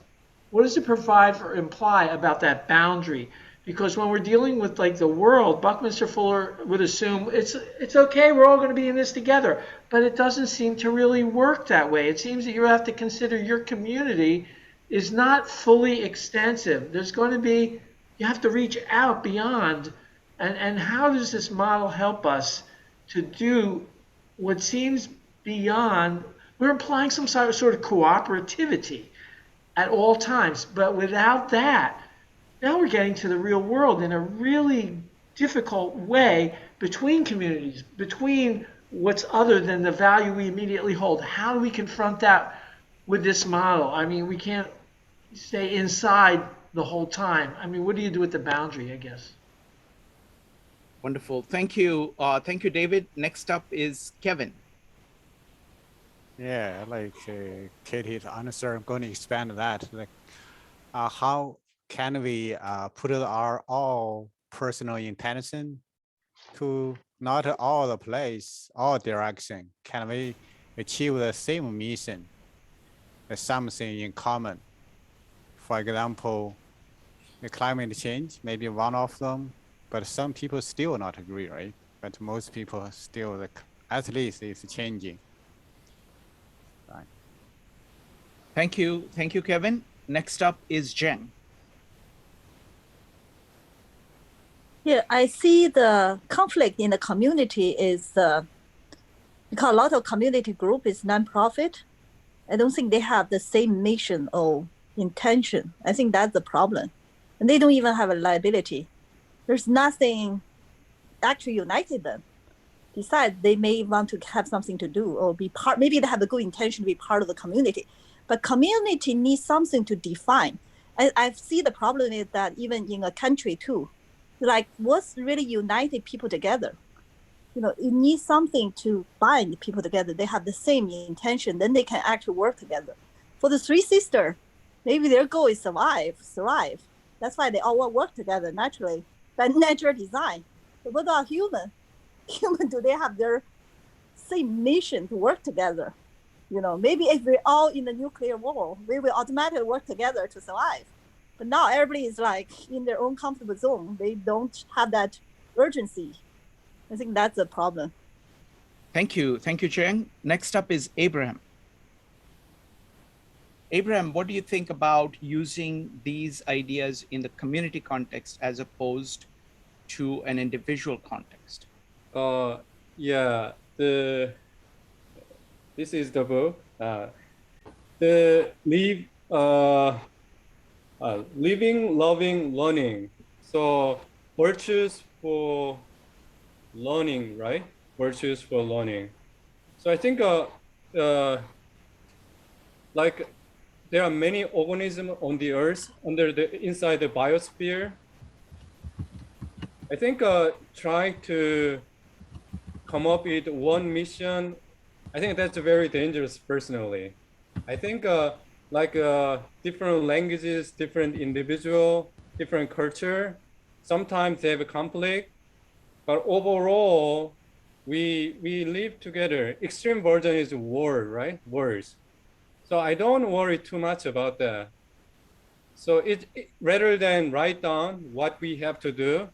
[SPEAKER 6] what does it provide or imply about that boundary? Because when we're dealing with like the world, Buckminster Fuller would assume it's okay, we're all going to be in this together. But it doesn't seem to really work that way. It seems that you have to consider your community is not fully extensive. There's going to be, you have to reach out beyond. And how does this model help us to do what seems beyond? We're implying some sort of cooperativity at all times. But without that, now we're getting to the real world in a really difficult way between communities, between what's other than the value we immediately hold. How do we confront that with this model? I mean, we can't stay inside the whole time. I mean, what do you do with the boundary, I guess?
[SPEAKER 1] Wonderful. Thank you. Thank you, David. Next up is Kevin.
[SPEAKER 11] Yeah, like Katie's answer, I'm going to expand that. Like, how can we put our all personal intention to not all the place, all direction? Can we achieve the same mission, something in common? For example, the climate change, maybe one of them, but some people still not agree, right? But most people still, at least it's changing. Right.
[SPEAKER 1] Thank you. Thank you, Kevin. Next up is Jen.
[SPEAKER 7] Yeah, I see the conflict in the community is because a lot of community group is nonprofit. I don't think they have the same mission or intention. I think that's the problem. And they don't even have a liability. There's nothing actually united them. Besides, they may want to have something to do or be part, maybe they have a good intention to be part of the community. But community needs something to define. I see the problem is that even in a country too, like what's really united people together? You know, you need something to bind people together. They have the same intention, then they can actually work together. For the 3 sisters, maybe their goal is survive. That's why they all work together naturally, by natural design. But what about human? Human, do they have their same mission to work together? You know, maybe if we're all in the nuclear war, we will automatically work together to survive. But now everybody is like in their own comfortable zone. They don't have that urgency. I think that's a problem.
[SPEAKER 1] Thank you. Thank you, Jen. Next up is Abraham. Abraham, what do you think about using these ideas in the community context as opposed to an individual context?
[SPEAKER 3] Yeah, this is the book. The living, loving, learning. So virtues for learning, right? Virtues for learning. So I think like there are many organisms on the earth inside the biosphere. I think trying to come up with one mission, I think that's very dangerous personally. I think different languages, different individual, different culture, sometimes they have a conflict, but overall, we live together. Extreme version is war, right? Wars. So I don't worry too much about that. So rather than write down what we have to do,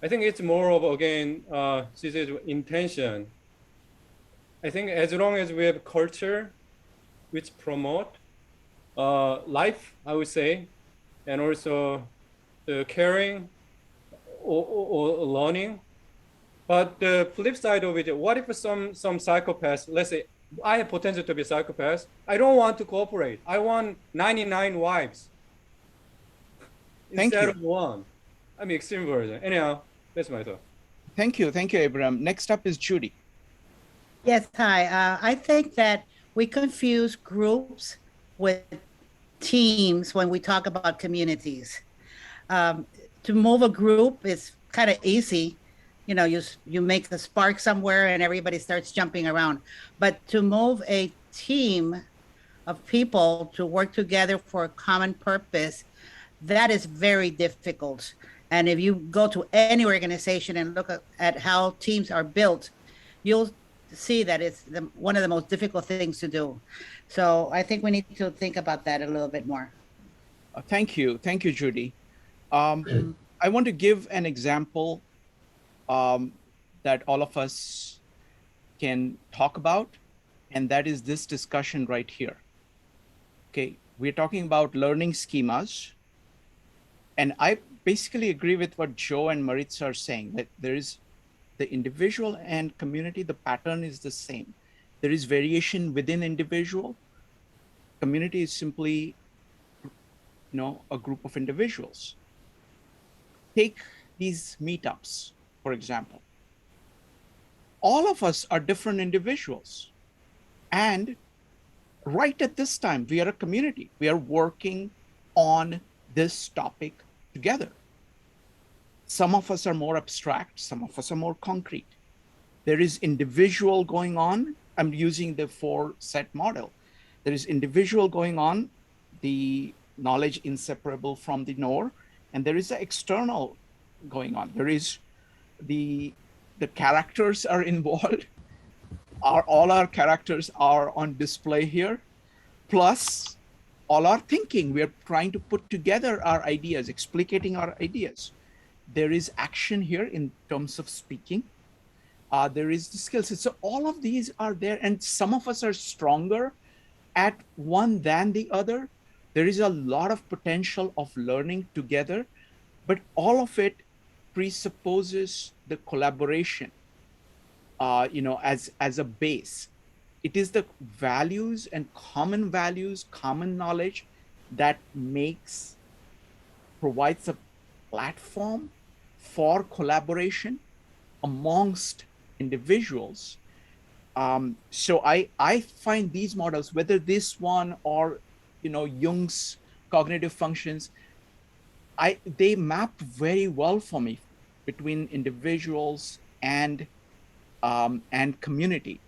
[SPEAKER 3] I think it's more of, again, this is intention. I think as long as we have culture which promote life, I would say, and also the caring or learning. But the flip side of it, what if some psychopaths, let's say I have potential to be a psychopath, I don't want to cooperate. I want 99 wives instead of one. I mean, extreme version. Anyhow, that's my thought.
[SPEAKER 1] Thank you, Abraham. Next up is Judy.
[SPEAKER 4] Yes, hi. I think that we confuse groups with teams when we talk about communities. To move a group is kind of easy. You know, you make the spark somewhere and everybody starts jumping around. But to move a team of people to work together for a common purpose, that is very difficult. And if you go to any organization and look at how teams are built, you'll see that it's one of the most difficult things to do. So I think we need to think about that a little bit more.
[SPEAKER 1] Thank you, Judy. I want to give an example that all of us can talk about, and that is this discussion right here. Okay, we're talking about learning schemas, and I basically agree with what Joe and Maritza are saying, that there is the individual and community, the pattern is the same. There is variation within individual. Community is simply, a group of individuals. Take these meetups, for example. All of us are different individuals. And right at this time, we are a community. We are working on this topic together. Some of us are more abstract, some of us are more concrete. There is individual going on. I'm using the 4-set model. There is individual going on, the knowledge inseparable from the knower, and there is the external going on. There is the characters are involved. All our characters are on display here, plus all our thinking. We are trying to put together our ideas, explicating our ideas. There is action here in terms of speaking. There is the skills. So all of these are there, and some of us are stronger at one than the other. There is a lot of potential of learning together, but all of it presupposes the collaboration, as a base. It is the values and common values, common knowledge that provides a platform for collaboration amongst individuals. So I find these models, whether this one or Jung's cognitive functions, they map very well for me between individuals and community.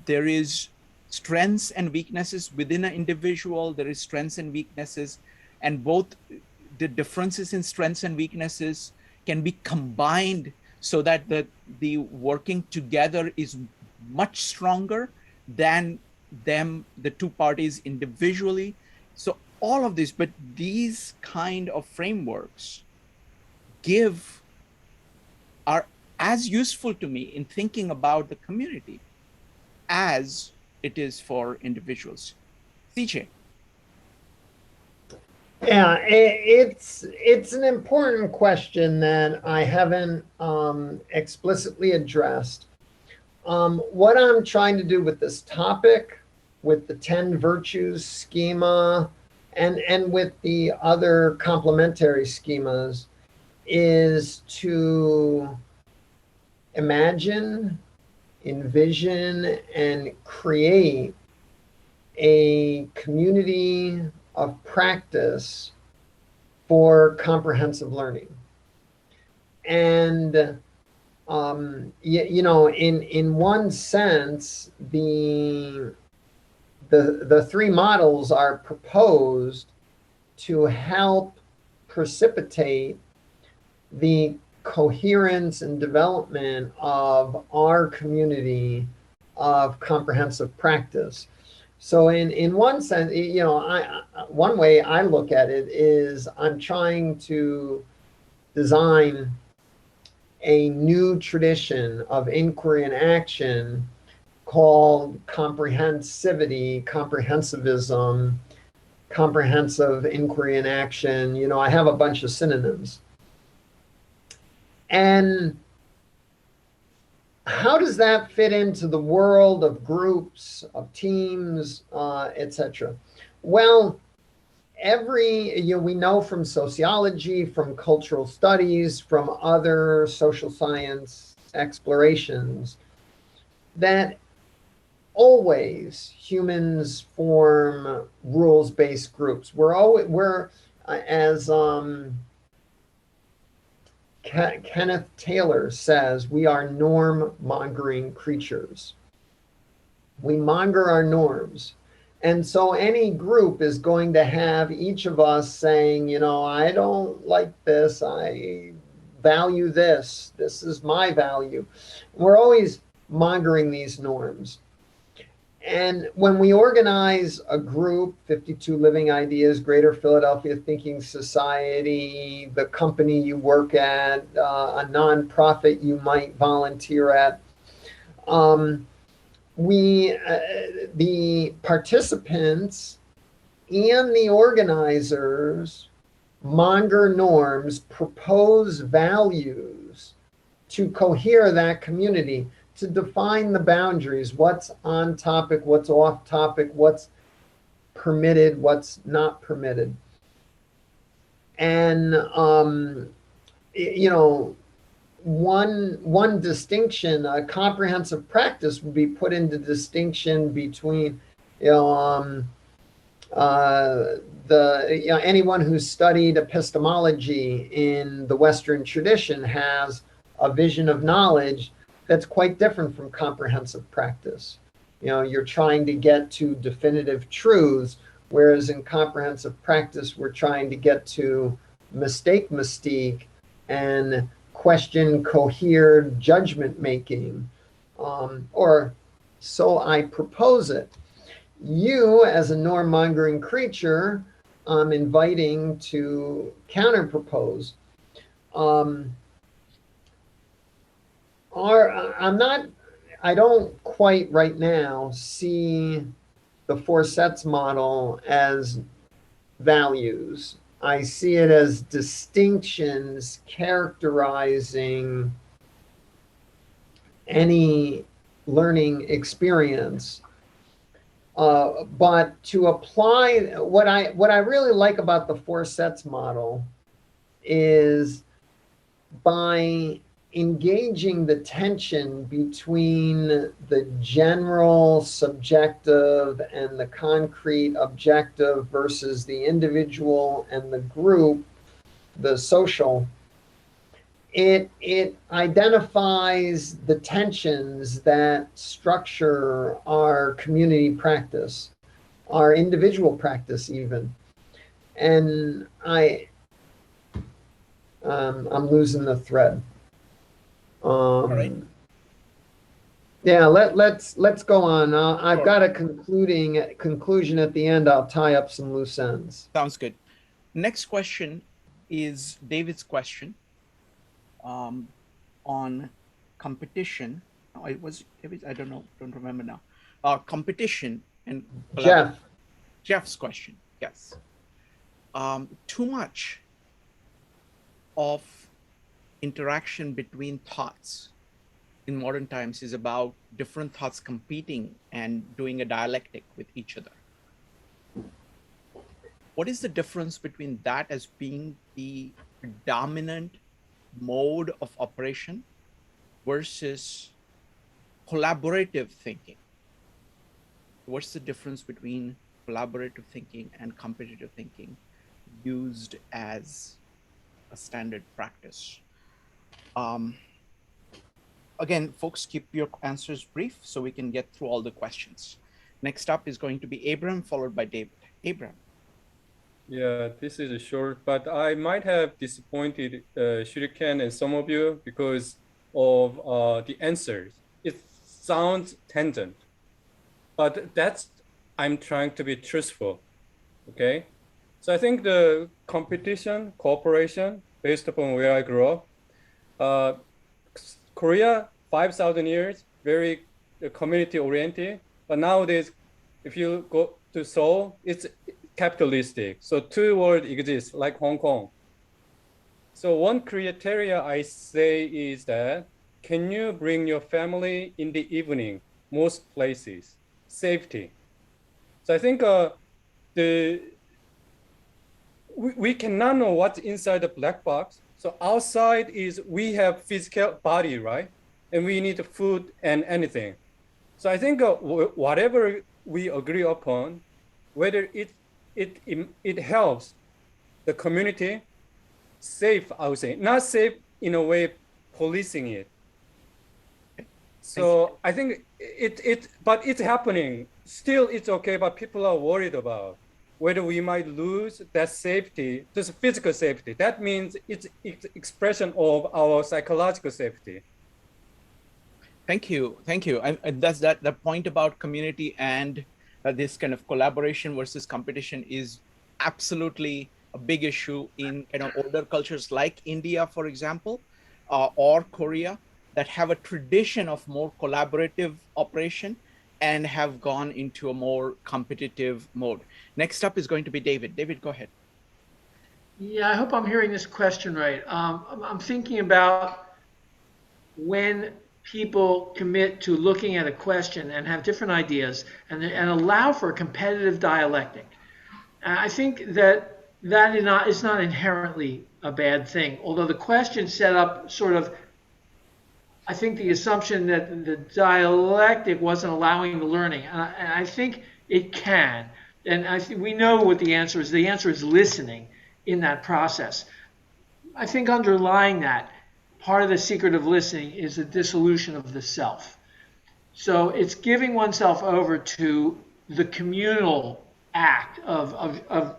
[SPEAKER 1] There is strengths and weaknesses within an individual. There is strengths and weaknesses, and both the differences in strengths and weaknesses can be combined so that the working together is much stronger than the two parties individually. So all of this, but these kind of frameworks are as useful to me in thinking about the community as it is for individuals. CJ.
[SPEAKER 2] Yeah, it's an important question that I haven't explicitly addressed. What I'm trying to do with this topic, with the 10 virtues schema, and with the other complementary schemas, is to imagine, envision, and create a community of practice for comprehensive learning. And you know, in one sense, the three models are proposed to help precipitate the coherence and development of our community of comprehensive practice. So in one sense, you know, one way I look at it is I'm trying to design a new tradition of inquiry and action called comprehensivity, comprehensivism, comprehensive inquiry and action. You know, I have a bunch of synonyms. And how does that fit into the world of groups, of teams, etc.? Well, we know from sociology, from cultural studies, from other social science explorations, that always humans form rules-based groups. We're as Kenneth Taylor says, we are norm-mongering creatures. We monger our norms. And so any group is going to have each of us saying, you know, I don't like this, I value this, this is my value. We're always mongering these norms. And when we organize a group, 52 Living Ideas, Greater Philadelphia Thinking Society, the company you work at, a nonprofit you might volunteer at, the participants and the organizers monger norms, propose values to cohere that community, to define the boundaries, what's on topic, what's off topic, what's permitted, what's not permitted. And, you know, one distinction, a comprehensive practice would be put into distinction between, you know, anyone who's studied epistemology in the Western tradition has a vision of knowledge that's quite different from comprehensive practice. You know, you're trying to get to definitive truths, whereas in comprehensive practice, we're trying to get to mystique, and question cohered judgment making, or so I propose it. You, as a norm-mongering creature, I'm inviting to counter-propose. I don't quite right now see the four sets model as values. I see it as distinctions characterizing any learning experience. But to apply, what I really like about the four sets model is by engaging the tension between the general subjective and the concrete objective versus the individual and the group, the social, it identifies the tensions that structure our community practice, our individual practice even. And I'm losing the thread.
[SPEAKER 1] All right.
[SPEAKER 2] Yeah, let's go on. I've got a conclusion at the end. I'll tie up some loose ends.
[SPEAKER 1] Sounds good. Next question is David's question on competition. I don't remember now. Competition and
[SPEAKER 2] Jeff's
[SPEAKER 1] question. Yes. too much of interaction between thoughts in modern times is about different thoughts competing and doing a dialectic with each other. What is the difference between that as being the dominant mode of operation versus collaborative thinking? What's the difference between collaborative thinking and competitive thinking used as a standard practice? Again, folks, keep your answers brief so we can get through all the questions. Next up is going to be Abram, followed by David. Abram.
[SPEAKER 3] Yeah, this is short, but I might have disappointed Shuriken and some of you because of the answers. It sounds tangent, but I'm trying to be truthful, okay? So I think the competition, cooperation, based upon where I grew up, Korea, 5,000 years, very community-oriented, but nowadays, if you go to Seoul, it's capitalistic. So two worlds exist, like Hong Kong. So one criteria I say is that, can you bring your family in the evening? Most places, safety. So I think we cannot know what's inside the black box. So outside is we have physical body, right? And we need food and anything. So I think whatever we agree upon, whether it helps the community safe, I would say, not safe in a way policing it. So I think but it's happening. Still, it's okay, but people are worried about whether we might lose that safety, this physical safety. That means it's expression of our psychological safety.
[SPEAKER 1] Thank you. Thank you. And that's the point about community and this kind of collaboration versus competition is absolutely a big issue in older cultures like India, for example, or Korea, that have a tradition of more collaborative operation and have gone into a more competitive mode. Next up is going to be David. David, go ahead.
[SPEAKER 6] Yeah, I hope I'm hearing this question right. I'm thinking about when people commit to looking at a question and have different ideas and allow for a competitive dialectic. I think that is not inherently a bad thing, although the question set up sort of, I think, the assumption that the dialectic wasn't allowing the learning. And I think it can. And I think we know what the answer is. The answer is listening in that process. I think underlying that, part of the secret of listening is the dissolution of the self. So it's giving oneself over to the communal act of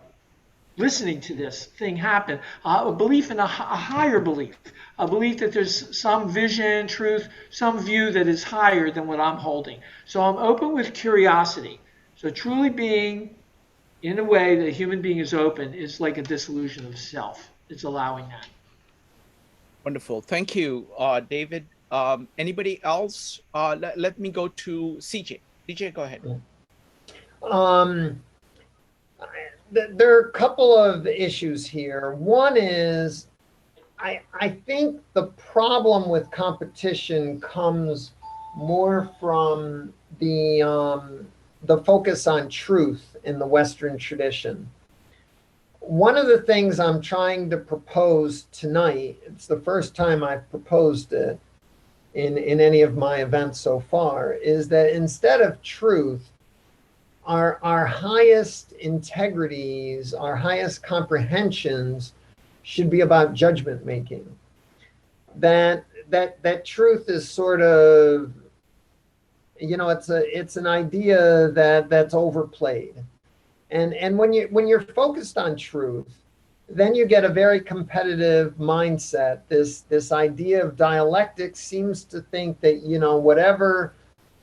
[SPEAKER 6] listening to this thing happen, a belief in a higher belief, a belief that there's some vision, truth, some view that is higher than what I'm holding. So I'm open with curiosity. So truly being in a way that a human being is open is like a dissolution of self. It's allowing that.
[SPEAKER 1] Wonderful. Thank you, David. Anybody else? Let me go to CJ. CJ, go ahead.
[SPEAKER 2] There are a couple of issues here. One is, I think the problem with competition comes more from the focus on truth in the Western tradition. One of the things I'm trying to propose tonight, it's the first time I've proposed it in any of my events so far, is that instead of truth, our highest integrities, our highest comprehensions should be about judgment making. That truth is sort of, it's an idea that's overplayed. And when you're focused on truth, then you get a very competitive mindset. This idea of dialectics seems to think that, whatever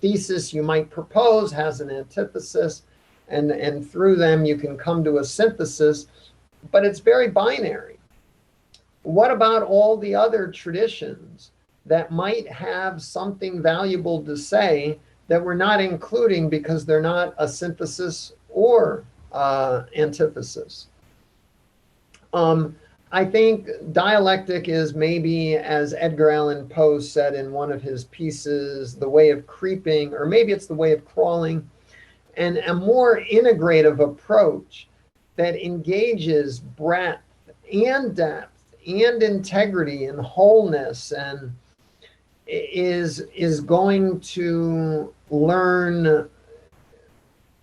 [SPEAKER 2] thesis you might propose has an antithesis, and through them you can come to a synthesis, but it's very binary. What about all the other traditions that might have something valuable to say that we're not including because they're not a synthesis or antithesis? I think dialectic is maybe, as Edgar Allan Poe said in one of his pieces, the way of creeping, or maybe it's the way of crawling, and a more integrative approach that engages breadth and depth and integrity and wholeness, and is going to learn,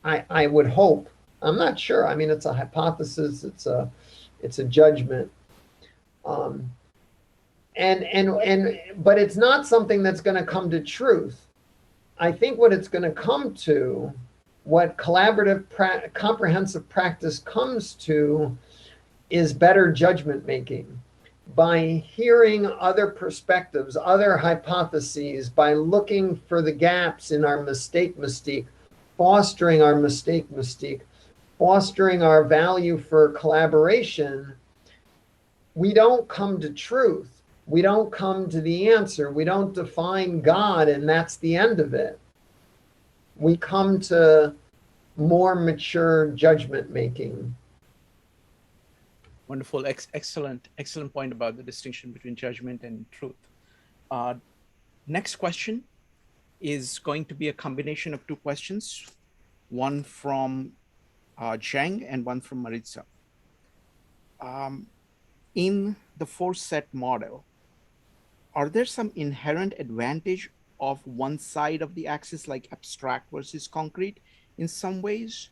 [SPEAKER 2] I would hope. I'm not sure. I mean, it's a hypothesis. It's a judgment. But it's not something that's going to come to truth. I think what it's going to come to, what collaborative comprehensive practice comes to, is better judgment making. By hearing other perspectives, other hypotheses, by looking for the gaps in our mistake mystique, fostering our mistake mystique, fostering our value for collaboration, we don't come to truth. We don't come to the answer. We don't define God and that's the end of it. We come to more mature judgment making.
[SPEAKER 1] Wonderful. Excellent point about the distinction between judgment and truth. Next question is going to be a combination of two questions, one from Zhang and one from Maritza. In the four-set model, are there some inherent advantage of one side of the axis, like abstract versus concrete in some ways?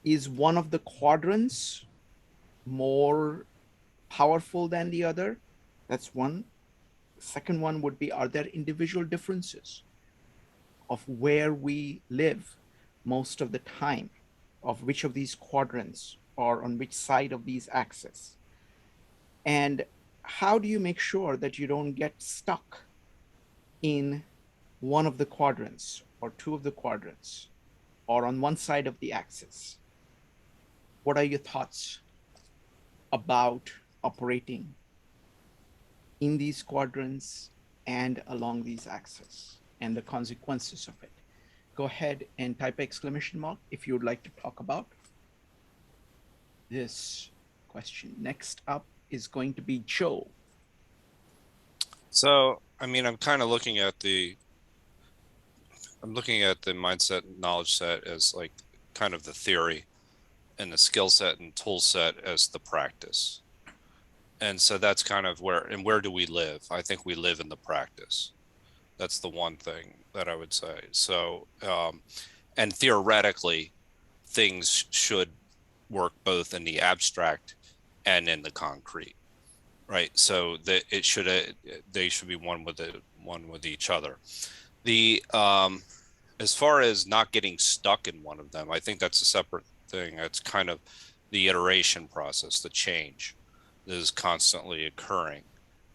[SPEAKER 1] Is one of the quadrants more powerful than the other? That's one. Second one would be, are there individual differences of where we live most of the time, of which of these quadrants or on which side of these axes? And how do you make sure that you don't get stuck in one of the quadrants or two of the quadrants or on one side of the axis? What are your thoughts about operating in these quadrants and along these axes and the consequences of it? Go ahead and type exclamation mark if you would like to talk about this question. Next up is going to be Joe.
[SPEAKER 12] So, I mean, I'm kind of looking at the mindset and knowledge set as like kind of the theory, and the skill set and tool set as the practice. And so that's kind of where do we live? I think we live in the practice. That's the one thing that I would say. So, and theoretically, things should work both in the abstract and in the concrete, right? So that they should be one with each other. As far as not getting stuck in one of them, I think that's a separate thing. It's kind of the iteration process, the change that is constantly occurring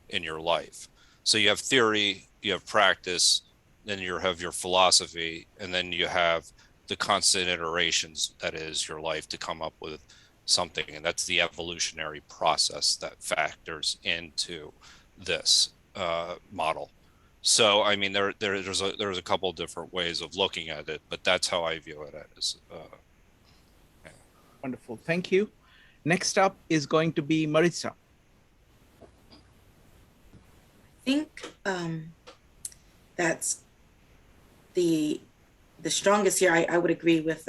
[SPEAKER 12] in your life. So you have theory, you have practice, then you have your philosophy, and then you have the constant iterations that is your life to come up with something. And that's the evolutionary process that factors into this model. So, I mean, there's a couple different ways of looking at it, but that's how I view it as. Yeah.
[SPEAKER 1] Wonderful, thank you. Next up is going to be Maritza.
[SPEAKER 9] I think that's the strongest here. I would agree with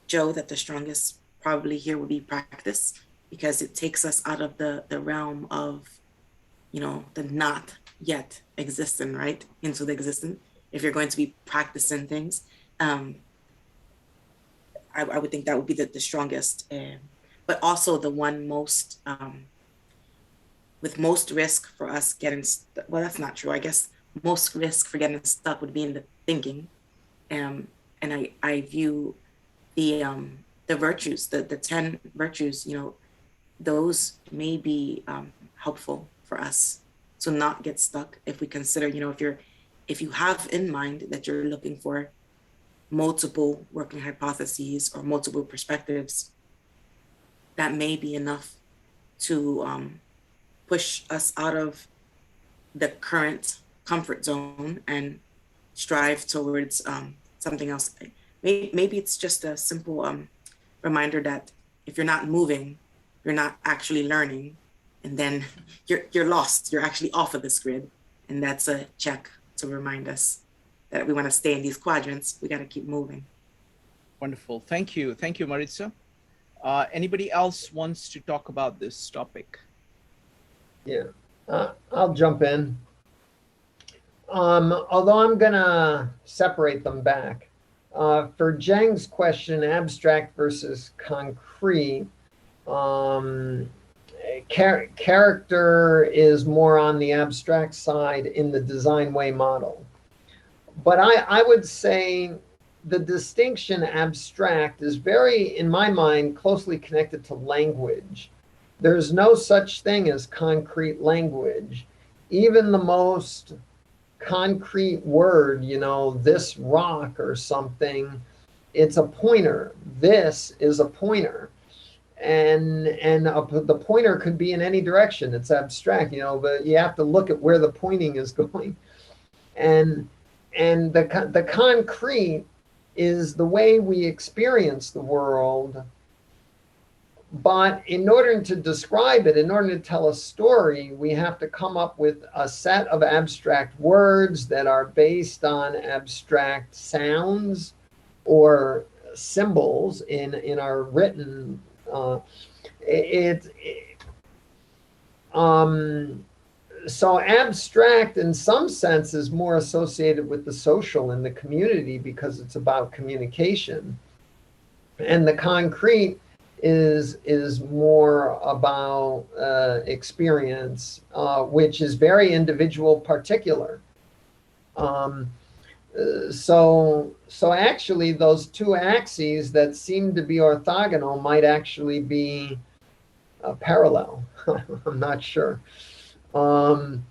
[SPEAKER 9] Joe that the strongest probably here would be practice, because it takes us out of the realm of, the not yet existent, right, into the existent. If you're going to be practicing things, I would think that would be the strongest, but also the one most with most risk for us getting well, that's not true. I guess most risk for getting stuck would be in the thinking, and I view the virtues, the 10 virtues, those may be helpful for us to not get stuck if we consider, if you have in mind that you're looking for multiple working hypotheses or multiple perspectives, that may be enough to push us out of the current comfort zone and strive towards something else. Maybe it's just a simple reminder that if you're not moving, you're not actually learning, and then you're lost. You're actually off of this grid, and that's a check to remind us that we want to stay in these quadrants. We got to keep moving.
[SPEAKER 1] Wonderful. Thank you. Thank you, Maritza. Anybody else wants to talk about this topic?
[SPEAKER 2] Yeah, I'll jump in. Although I'm gonna separate them back. For Zheng's question, abstract versus concrete, character is more on the abstract side in the design way model. But I would say the distinction abstract is very, in my mind, closely connected to language. There's no such thing as concrete language. Even the most concrete word, you know, this rock or something, it's a pointer. This is a pointer. And the pointer could be in any direction. It's abstract, you know, but you have to look at where the pointing is going. And the concrete is the way we experience the world. But in order to describe it, in order to tell a story, we have to come up with a set of abstract words that are based on abstract sounds or symbols in our written. So abstract in some sense is more associated with the social and the community because it's about communication. And the concrete is more about experience, which is very individual particular. So actually those two axes that seem to be orthogonal might actually be parallel. I'm not sure. And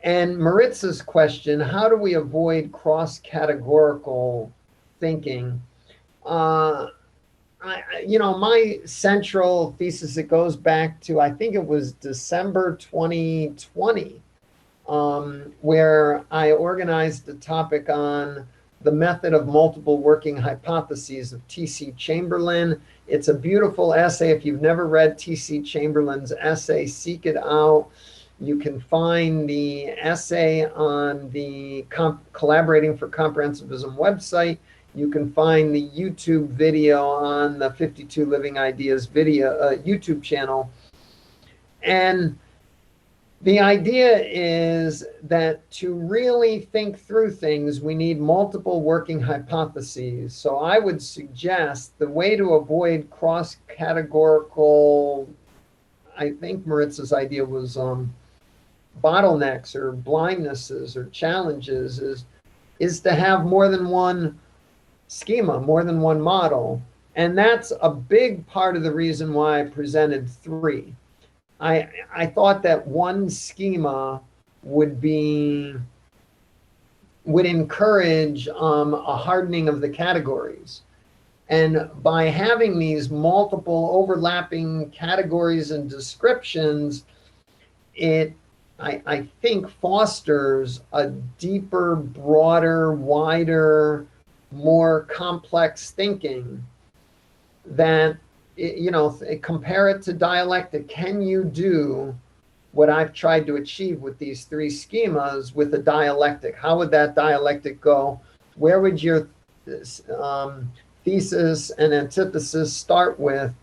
[SPEAKER 2] Maritza's question, how do we avoid cross-categorical thinking? You know, my central thesis, it goes back to, I think it was December 2020, where I organized a topic on the method of multiple working hypotheses of T.C. Chamberlain. It's a beautiful essay. If you've never read T.C. Chamberlain's essay, seek it out. You can find the essay on the Collaborating for Comprehensivism website. You can find the YouTube video on the 52 Living Ideas video YouTube channel. And the idea is that to really think through things, we need multiple working hypotheses. So I would suggest the way to avoid cross-categorical, I think Maritza's idea was bottlenecks or blindnesses or challenges, is to have more than one schema, more than one model. And that's a big part of the reason why I presented three. I thought that one schema would encourage a hardening of the categories. And by having these multiple overlapping categories and descriptions, I think fosters a deeper, broader, wider, more complex thinking that, you know, compare it to dialectic. Can you do what I've tried to achieve with these three schemas with a dialectic? How would that dialectic go? Where would your thesis and antithesis start with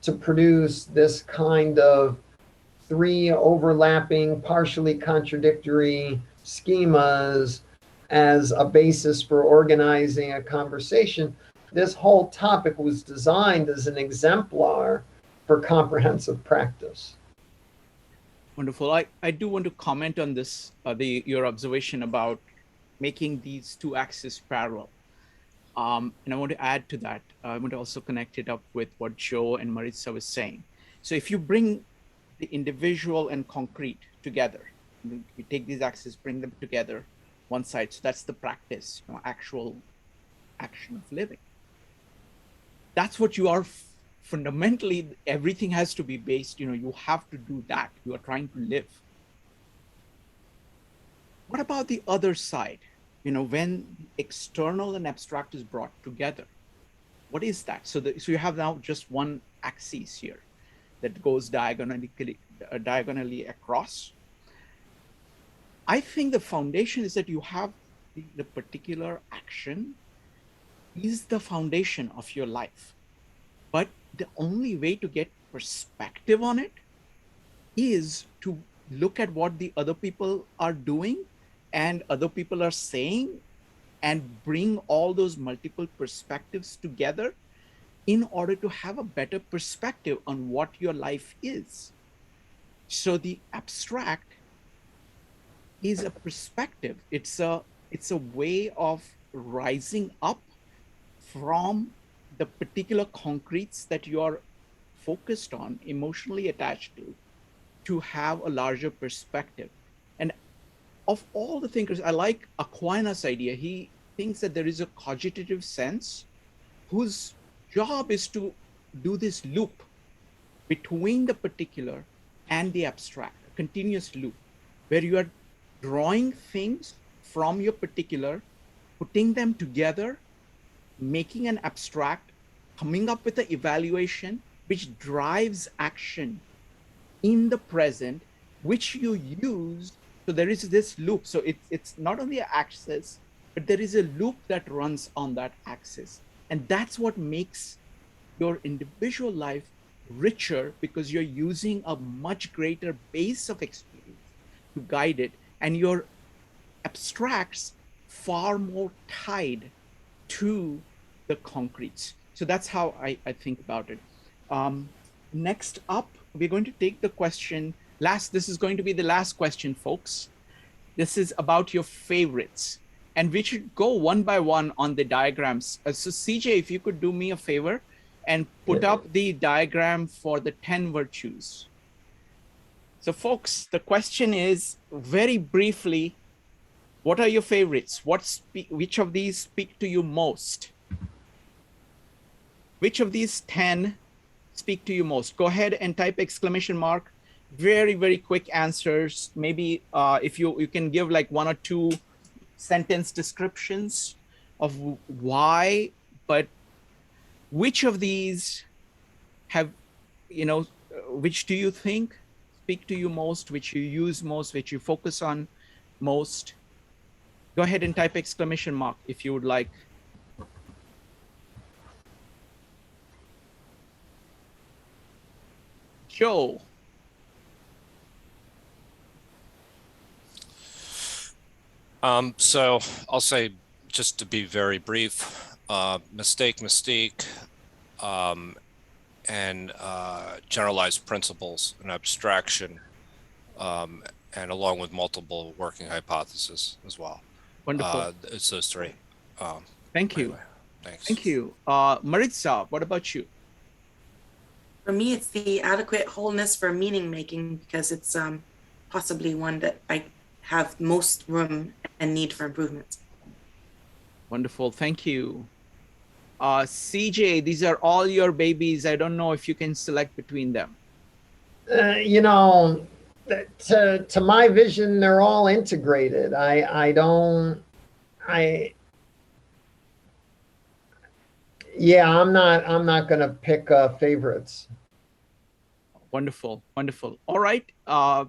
[SPEAKER 2] to produce this kind of three overlapping, partially contradictory schemas as a basis for organizing a conversation? This whole topic was designed as an exemplar for comprehensive practice.
[SPEAKER 1] Wonderful. I do want to comment on this, your observation about making these two axes parallel. And I want to add to that. I want to also connect it up with what Joe and Maritza was saying. So if you bring the individual and concrete together, you take these axes, bring them together one side. So that's the practice, you know, actual action of living. That's what you are fundamentally, everything has to be based, you know, you have to do that. You are trying to live. What about the other side? You know, when external and abstract is brought together, What is that? So so you have now just one axis here that goes diagonally across. I think the foundation is that you have the particular action is the foundation of your life. But the only way to get perspective on it is to look at what the other people are doing and other people are saying and bring all those multiple perspectives together in order to have a better perspective on what your life is. So the abstract is a perspective. It's a way of rising up from the particular concretes that you are focused on, emotionally attached to have a larger perspective. And of all the thinkers, I like Aquinas' idea. He thinks that there is a cogitative sense whose job is to do this loop between the particular and the abstract, a continuous loop, where you are drawing things from your particular, putting them together, making an abstract, coming up with an evaluation which drives action in the present, which you use. So there is this loop. So it's not only an axis, but there is a loop that runs on that axis. And that's what makes your individual life richer, because you're using a much greater base of experience to guide it. And your abstracts far more tied to the concretes. So that's how I think about it. Next up, we're going to take the question. This is going to be the last question, folks. This is about your favorites. And we should go one by one on the diagrams. So CJ, if you could do me a favor and put up the diagram for the 10 virtues. So folks, the question is, very briefly, what are your favorites? Which of these speak to you most? Which of these 10 speak to you most? Go ahead and type exclamation mark. Very, very quick answers. Maybe if you can give like 1 or 2 sentence descriptions of why, but which of these have, which do you think speak to you most, which you use most, which you focus on most? Go ahead and type exclamation mark if you would like. Joe.
[SPEAKER 12] So I'll say, just to be very brief, mystique, and generalized principles and abstraction, and along with multiple working hypotheses as well.
[SPEAKER 1] Wonderful.
[SPEAKER 12] It's those 3.
[SPEAKER 1] Thank you.
[SPEAKER 12] Anyway, thanks.
[SPEAKER 1] Thank you. Maritza, what about you?
[SPEAKER 9] For me, it's the adequate wholeness for meaning making, because it's possibly one that I have most room and need for improvement.
[SPEAKER 1] Wonderful. Thank you. CJ, these are all your babies. I don't know if you can select between them.
[SPEAKER 2] To my vision, they're all integrated. I'm not going to pick favorites.
[SPEAKER 1] Wonderful. Wonderful. All right.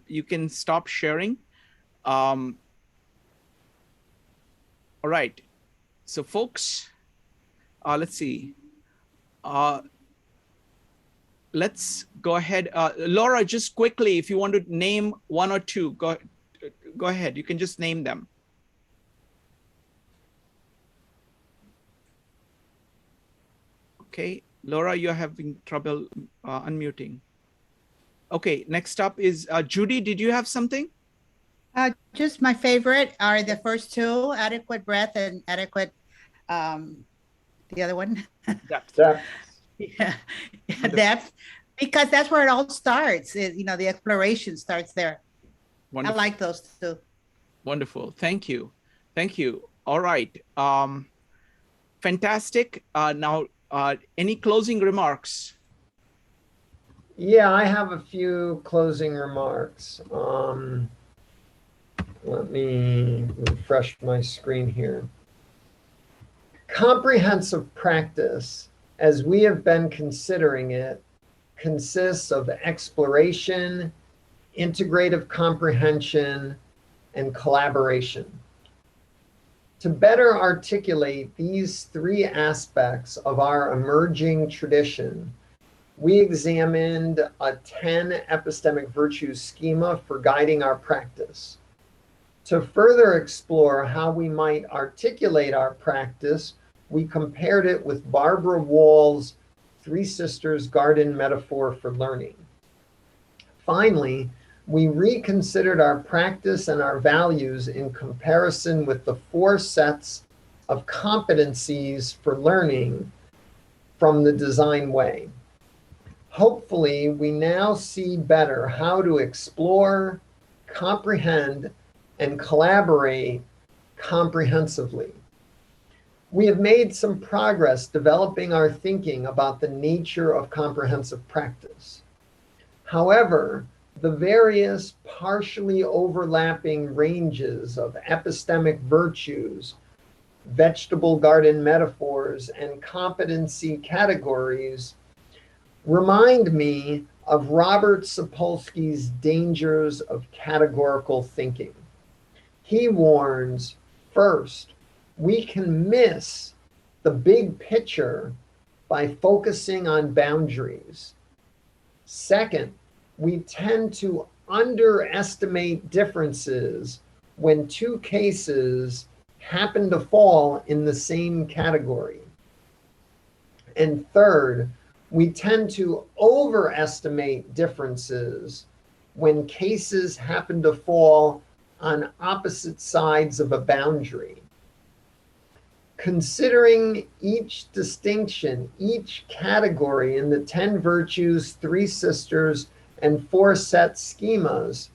[SPEAKER 1] You can stop sharing. All right. So folks, let's see. Let's go ahead. Laura, just quickly, if you want to name 1 or 2, go ahead. You can just name them. Okay, Laura, you're having trouble unmuting. Okay, next up is Judy. Did you have something?
[SPEAKER 4] Just my favorite are the first 2, adequate breadth and adequate, the other one.
[SPEAKER 1] Depth.
[SPEAKER 4] Yeah, depth, because that's where it all starts. The exploration starts there. Wonderful. I like those 2.
[SPEAKER 1] Wonderful. Thank you. Thank you. All right. Fantastic. Now, any closing remarks?
[SPEAKER 2] Yeah, I have a few closing remarks. Let me refresh my screen here. Comprehensive practice as we have been considering it, consists of exploration, integrative comprehension, and collaboration. To better articulate these three aspects of our emerging tradition, we examined a 10 epistemic virtues schema for guiding our practice. To further explore how we might articulate our practice, we compared it with Barbara Wall's Three Sisters Garden metaphor for learning. Finally, we reconsidered our practice and our values in comparison with the 4 sets of competencies for learning from the design way. Hopefully, we now see better how to explore, comprehend, and collaborate comprehensively. We have made some progress developing our thinking about the nature of comprehensive practice. However, the various partially overlapping ranges of epistemic virtues, vegetable garden metaphors, and competency categories remind me of Robert Sapolsky's dangers of categorical thinking. He warns, first, we can miss the big picture by focusing on boundaries. Second, we tend to underestimate differences when 2 cases happen to fall in the same category. And third, we tend to overestimate differences when cases happen to fall on opposite sides of a boundary. Considering each distinction, each category in the 10 virtues, 3 sisters, and 4 set schemas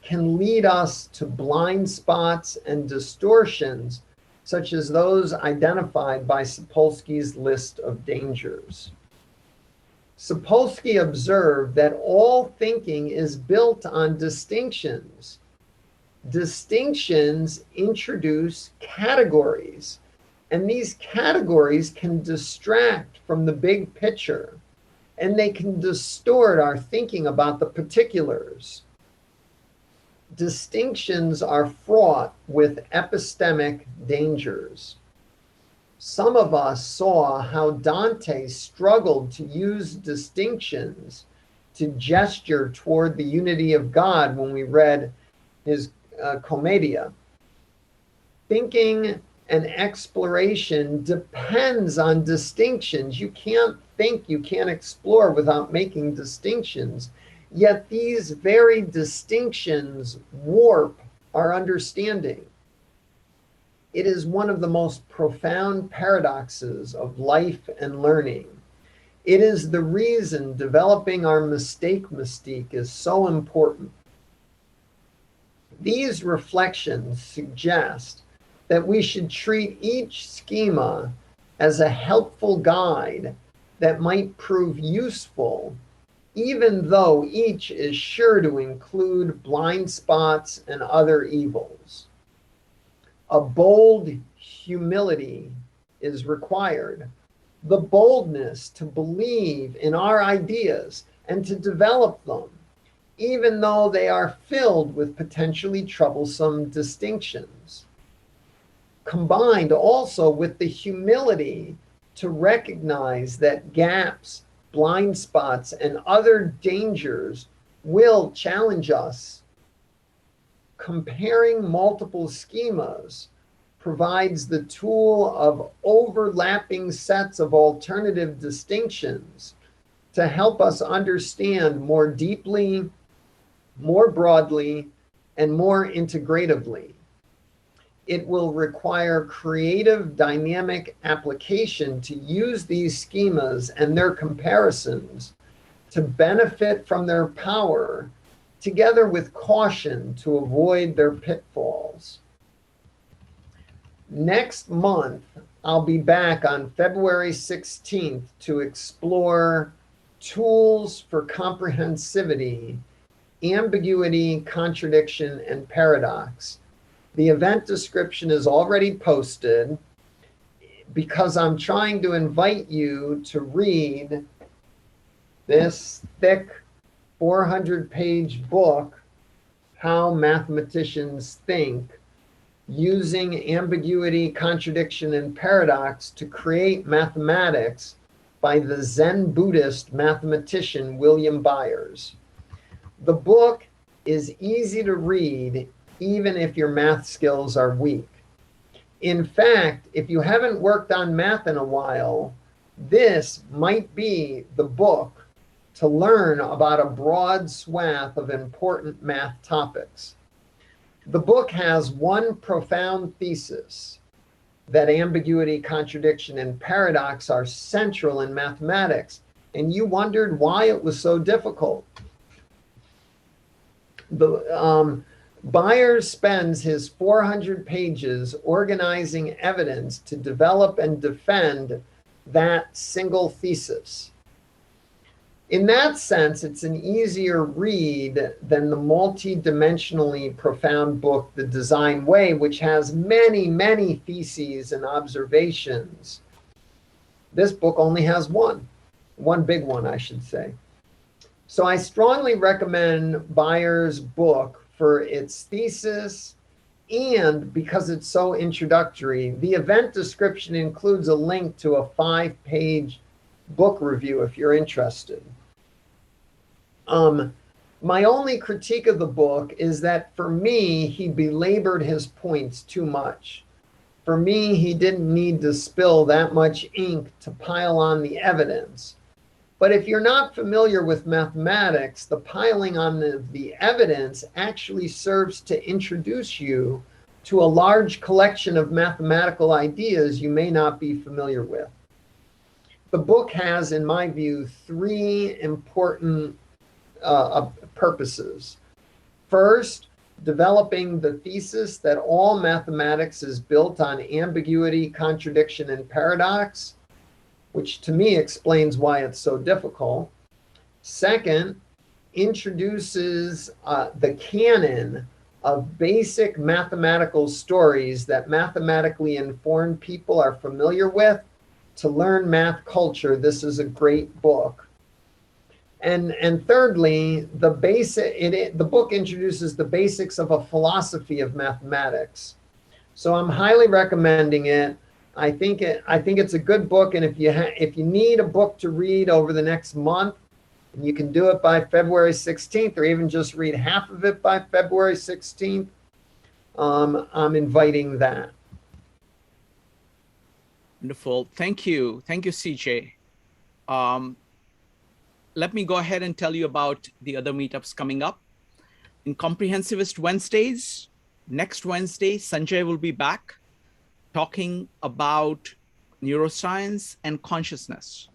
[SPEAKER 2] can lead us to blind spots and distortions, such as those identified by Sapolsky's list of dangers. Sapolsky observed that all thinking is built on distinctions. Distinctions introduce categories, and these categories can distract from the big picture, and they can distort our thinking about the particulars. Distinctions are fraught with epistemic dangers. Some of us saw how Dante struggled to use distinctions to gesture toward the unity of God when we read his Commedia. Thinking and exploration depends on distinctions. You can't think, you can't explore without making distinctions. Yet these very distinctions warp our understanding. It is one of the most profound paradoxes of life and learning. It is the reason developing our mistake mystique is so important. These reflections suggest that we should treat each schema as a helpful guide that might prove useful, even though each is sure to include blind spots and other evils. A bold humility is required, the boldness to believe in our ideas and to develop them, even though they are filled with potentially troublesome distinctions. Combined also with the humility to recognize that gaps, blind spots, and other dangers will challenge us. Comparing multiple schemas provides the tool of overlapping sets of alternative distinctions to help us understand more deeply, more broadly, and more integratively. It will require creative, dynamic application to use these schemas and their comparisons to benefit from their power, together with caution to avoid their pitfalls. Next month, I'll be back on February 16th to explore tools for comprehensivity, ambiguity, contradiction, and paradox. The event description is already posted. because I'm trying to invite you to read this thick 400-page book, How Mathematicians Think, using ambiguity, contradiction, and paradox to create mathematics by the Zen Buddhist mathematician William Byers. The book is easy to read even if your math skills are weak. In fact, if you haven't worked on math in a while, this might be the book to learn about a broad swath of important math topics. The book has one profound thesis, that ambiguity, contradiction, and paradox are central in mathematics, and you wondered why it was so difficult. Byers spends his 400 pages organizing evidence to develop and defend that single thesis. In that sense, it's an easier read than the multi-dimensionally profound book, The Design Way, which has many, many theses and observations. This book only has one big one, I should say. So I strongly recommend Byers' book for its thesis and because it's so introductory. The event description includes a link to a 5-page book review if you're interested. My only critique of the book is that for me, he belabored his points too much. For me, he didn't need to spill that much ink to pile on the evidence. But if you're not familiar with mathematics, the piling on the evidence actually serves to introduce you to a large collection of mathematical ideas you may not be familiar with. The book has, in my view, 3 important purposes. First, developing the thesis that all mathematics is built on ambiguity, contradiction, and paradox, which to me explains why it's so difficult. Second, introduces the canon of basic mathematical stories that mathematically informed people are familiar with. To learn math culture, this is a great book. And thirdly, the book introduces the basics of a philosophy of mathematics. So I'm highly recommending it. I think it's a good book, and if you need a book to read over the next month, you can do it by February 16th, or even just read half of it by February 16th. I'm inviting that.
[SPEAKER 1] Wonderful. Thank you, CJ. Let me go ahead and tell you about the other meetups coming up. In Comprehensivist Wednesdays, next Wednesday, Sanjay will be back talking about neuroscience and consciousness.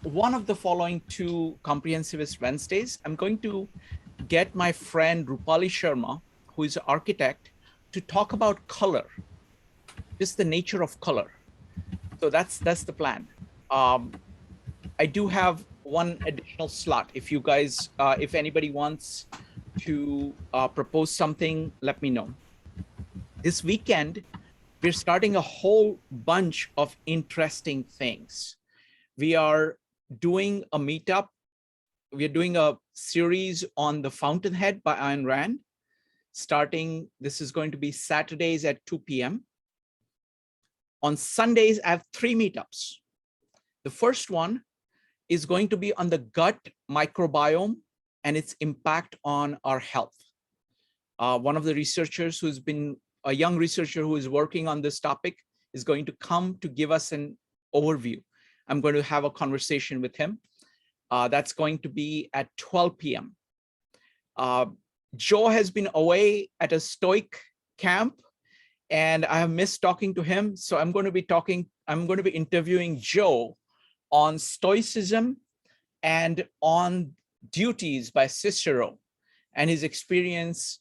[SPEAKER 1] One of the following 2 Comprehensivist Wednesdays, I'm going to get my friend Rupali Sharma, who is an architect, to talk about color, just the nature of color. So that's the plan. I do have one additional slot. If you guys, if anybody wants to propose something, let me know. This weekend, we're starting a whole bunch of interesting things. We are doing a meetup. We're doing a series on The Fountainhead by Ayn Rand. This is going to be Saturdays at 2 p.m. On Sundays, I have 3 meetups. The first one is going to be on the gut microbiome and its impact on our health. One of the researchers a young researcher who is working on this topic is going to come to give us an overview. I'm going to have a conversation with him. That's going to be at 12 p.m. Joe has been away at a Stoic camp, and I have missed talking to him. So I'm going to be interviewing Joe on Stoicism and on Duties by Cicero and his experience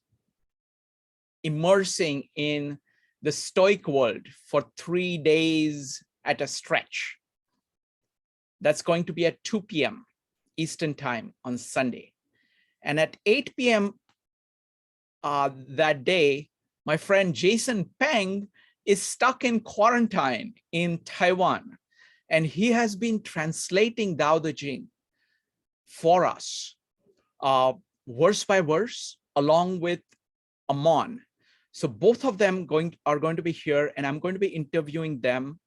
[SPEAKER 1] immersing in the Stoic world for 3 days at a stretch. That's going to be at 2 p.m. Eastern time on Sunday. And at 8 p.m. that day, my friend Jason Peng is stuck in quarantine in Taiwan, and he has been translating Tao Te Ching for us, verse by verse, along with Amon. So both of them are going to be here, and I'm going to be interviewing them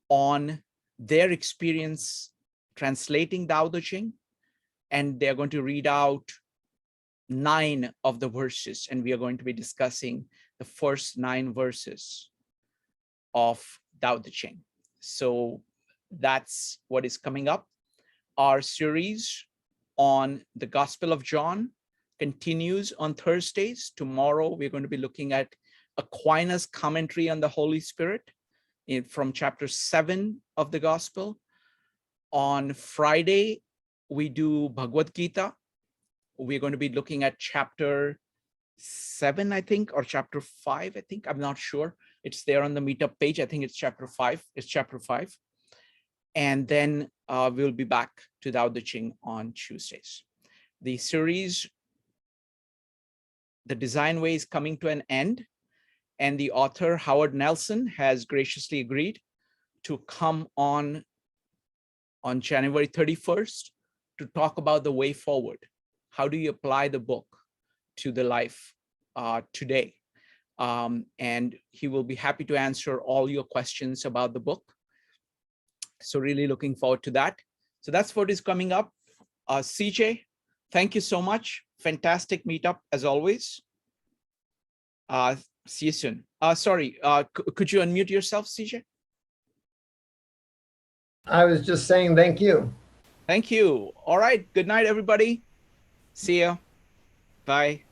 [SPEAKER 1] on their experience translating Tao Te Ching, and they're going to read out 9 of the verses, and we are going to be discussing the first 9 verses of Tao Te Ching. So that's what is coming up. Our series on the Gospel of John continues on Thursdays. Tomorrow, we're going to be looking at Aquinas' commentary on the Holy Spirit from chapter 7 of the Gospel. On Friday, we do Bhagavad Gita. We're going to be looking at chapter 7, I think, or chapter 5, I think. I'm not sure. It's there on the meetup page. I think it's chapter 5. It's chapter 5. And then we'll be back to Tao Te Ching on Tuesdays. The series, The Design Way, is coming to an end. And the author, Howard Nelson, has graciously agreed to come on January 31st to talk about the way forward. How do you apply the book to the life today? And he will be happy to answer all your questions about the book. So really looking forward to that. So that's what is coming up. CJ, thank you so much. Fantastic meetup as always. See you soon. Sorry, could you unmute yourself, CJ?
[SPEAKER 2] I was just saying thank you.
[SPEAKER 1] Thank you. All right. Good night, everybody. See ya. Bye.